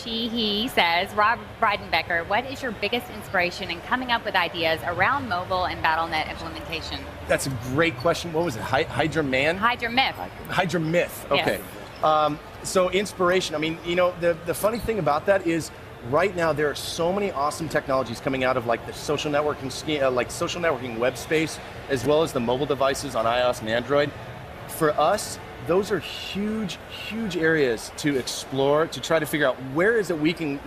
he says, Rob Breidenbecker, what is your biggest inspiration in coming up with ideas around mobile and Battle.net implementation? That's a great question. What was it? Hydramyth? Hydramyth. Okay. Yes. So inspiration. I mean, the funny thing about that is right now there are so many awesome technologies coming out of like the social networking social networking web space, as well as the mobile devices on iOS and Android. For us, those are huge areas to explore, to try to figure out where is it we can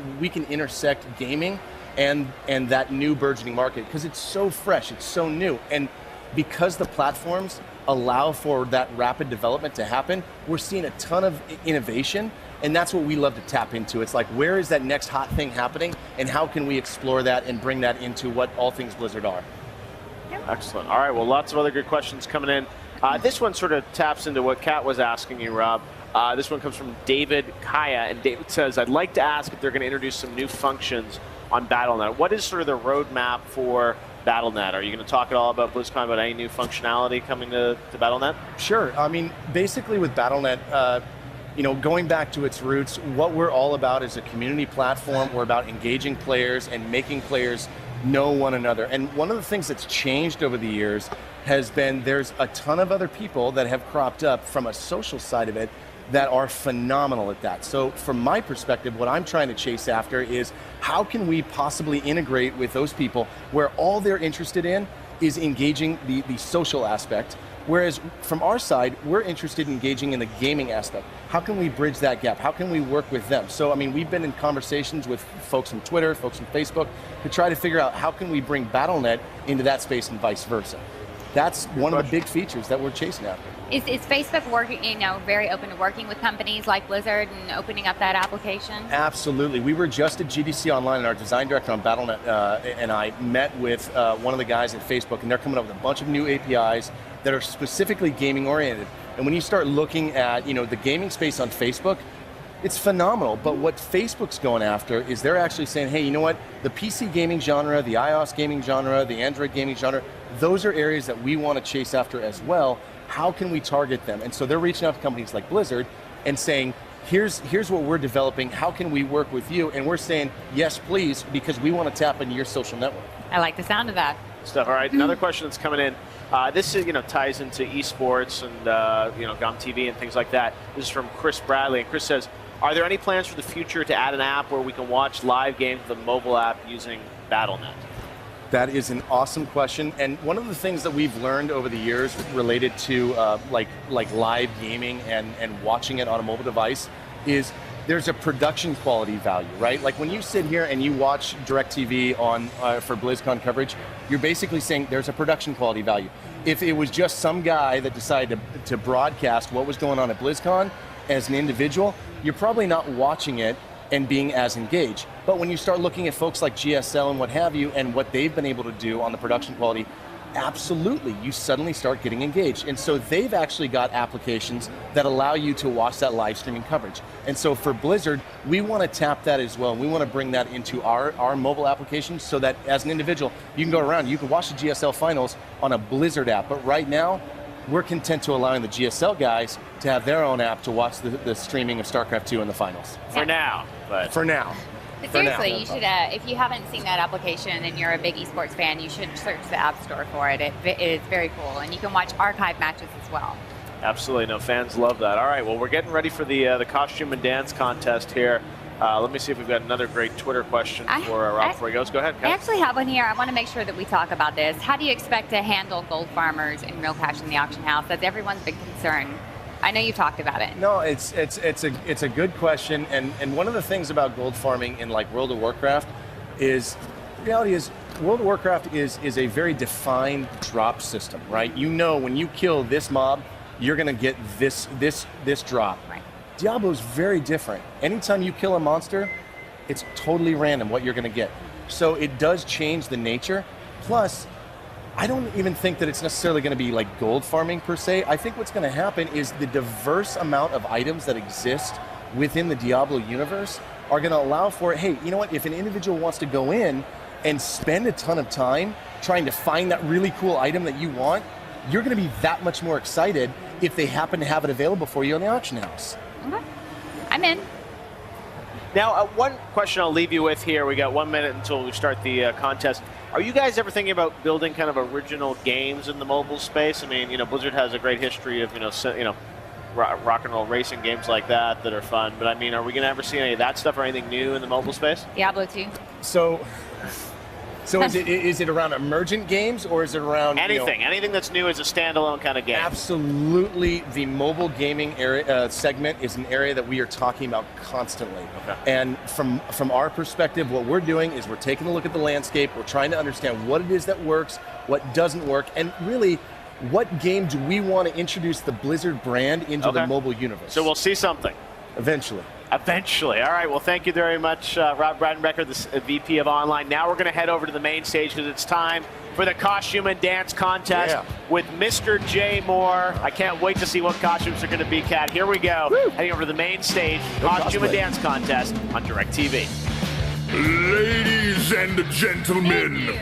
intersect gaming and that new burgeoning market, because it's so fresh, it's so new. And because the platforms allow for that rapid development to happen, we're seeing a ton of innovation, and that's what we love to tap into. It's like, where is that next hot thing happening, and how can we explore that and bring that into what all things Blizzard are? Excellent. All right, well, lots of other good questions coming in. This one sort of taps into what Kat was asking you, Rob. This one comes from David Kaya, and David says, I'd like to ask if they're going to introduce some new functions on Battle.net. What is sort of the roadmap for Battle.net? Are you going to talk at all about BlizzCon, about any new functionality coming to Battle.net? Sure. I mean, basically with Battle.net, going back to its roots, what we're all about is a community platform. We're about engaging players and making players know one another. And one of the things that's changed over the years has been there's a ton of other people that have cropped up from a social side of it that are phenomenal at that. So from my perspective, what I'm trying to chase after is how can we possibly integrate with those people where all they're interested in is engaging the social aspect, whereas from our side, we're interested in engaging in the gaming aspect. How can we bridge that gap? How can we work with them? So, I mean, we've been in conversations with folks from Twitter, folks from Facebook, to try to figure out how can we bring Battle.net into that space and vice versa. That's one of the big features that we're chasing after. Is Facebook working, very open to working with companies like Blizzard and opening up that application? Absolutely. We were just at GDC Online, and our design director on Battle.net and I met with one of the guys at Facebook, and they're coming up with a bunch of new APIs that are specifically gaming oriented. And when you start looking at, the gaming space on Facebook, it's phenomenal. But what Facebook's going after is they're actually saying, hey, you know what? The PC gaming genre, the iOS gaming genre, the Android gaming genre, those are areas that we want to chase after as well. How can we target them? And so they're reaching out to companies like Blizzard and saying, here's what we're developing. How can we work with you? And we're saying, yes, please, because we want to tap into your social network. I like the sound of that. Stuff. All right, another question that's coming in. This is, ties into esports and GOM TV and things like that. This is from Chris Bradley, and Chris says, are there any plans for the future to add an app where we can watch live games with a mobile app using Battle.net? That is an awesome question, and one of the things that we've learned over the years related to like live gaming and watching it on a mobile device is there's a production quality value, right? Like when you sit here and you watch DirecTV on for BlizzCon coverage, you're basically saying there's a production quality value. If it was just some guy that decided to broadcast what was going on at BlizzCon as an individual, you're probably not watching it and being as engaged. But when you start looking at folks like GSL and what have you, and what they've been able to do on the production quality, absolutely, you suddenly start getting engaged. And so they've actually got applications that allow you to watch that live streaming coverage. And so for Blizzard, we want to tap that as well. We want to bring that into our mobile applications so that as an individual, you can go around, you can watch the GSL finals on a Blizzard app. But right now, we're content to allowing the GSL guys to have their own app to watch the streaming of StarCraft 2 in the finals. For now. But for now. But seriously, you should, if you haven't seen that application and you're a big esports fan, you should search the App Store for it. It is very cool, and you can watch archive matches as well. Absolutely, no, fans love that. All right, well, we're getting ready for the costume and dance contest here. Let me see if we've got another great Twitter question for Rob before he goes. Go ahead, Kat. I actually have one here. I want to make sure that we talk about this. How do you expect to handle gold farmers in real cash in the auction house? That's everyone's big concern. I know you talked about it. No, it's a good question, and one of the things about gold farming in like World of Warcraft is, the reality is, World of Warcraft is a very defined drop system, right? You know when you kill this mob, you're gonna get this drop. Right. Diablo's very different. Anytime you kill a monster, it's totally random what you're gonna get. So it does change the nature. Plus, I don't even think that it's necessarily going to be like gold farming per se. I think what's going to happen is the diverse amount of items that exist within the Diablo universe are going to allow for, hey, you know what, if an individual wants to go in and spend a ton of time trying to find that really cool item that you want, you're going to be that much more excited if they happen to have it available for you in the auction house. Okay. I'm in. Now, one question I'll leave you with here. We got 1 minute until we start the contest. Are you guys ever thinking about building kind of original games in the mobile space? I mean, you know, Blizzard has a great history of, rock and roll racing games like that are fun. But I mean, are we going to ever see any of that stuff or anything new in the mobile space? Diablo 2. So is it around emergent games or is it around anything that's new as a standalone kind of game? Absolutely, the mobile gaming area segment is an area that we are talking about constantly. Okay. And from our perspective, what we're doing is we're taking a look at the landscape. We're trying to understand what it is that works, what doesn't work, and really, what game do we want to introduce the Blizzard brand into the mobile universe? So we'll see something. Eventually. Eventually. All right. Well, thank you very much, Rob Bradenbecker, the VP of Online. Now we're going to head over to the main stage because it's time for the costume and dance contest with Mr. J. Moore. I can't wait to see what costumes are going to be, Kat. Here we go. Heading over to the main stage, costume and dance contest on DirecTV. Ladies and gentlemen,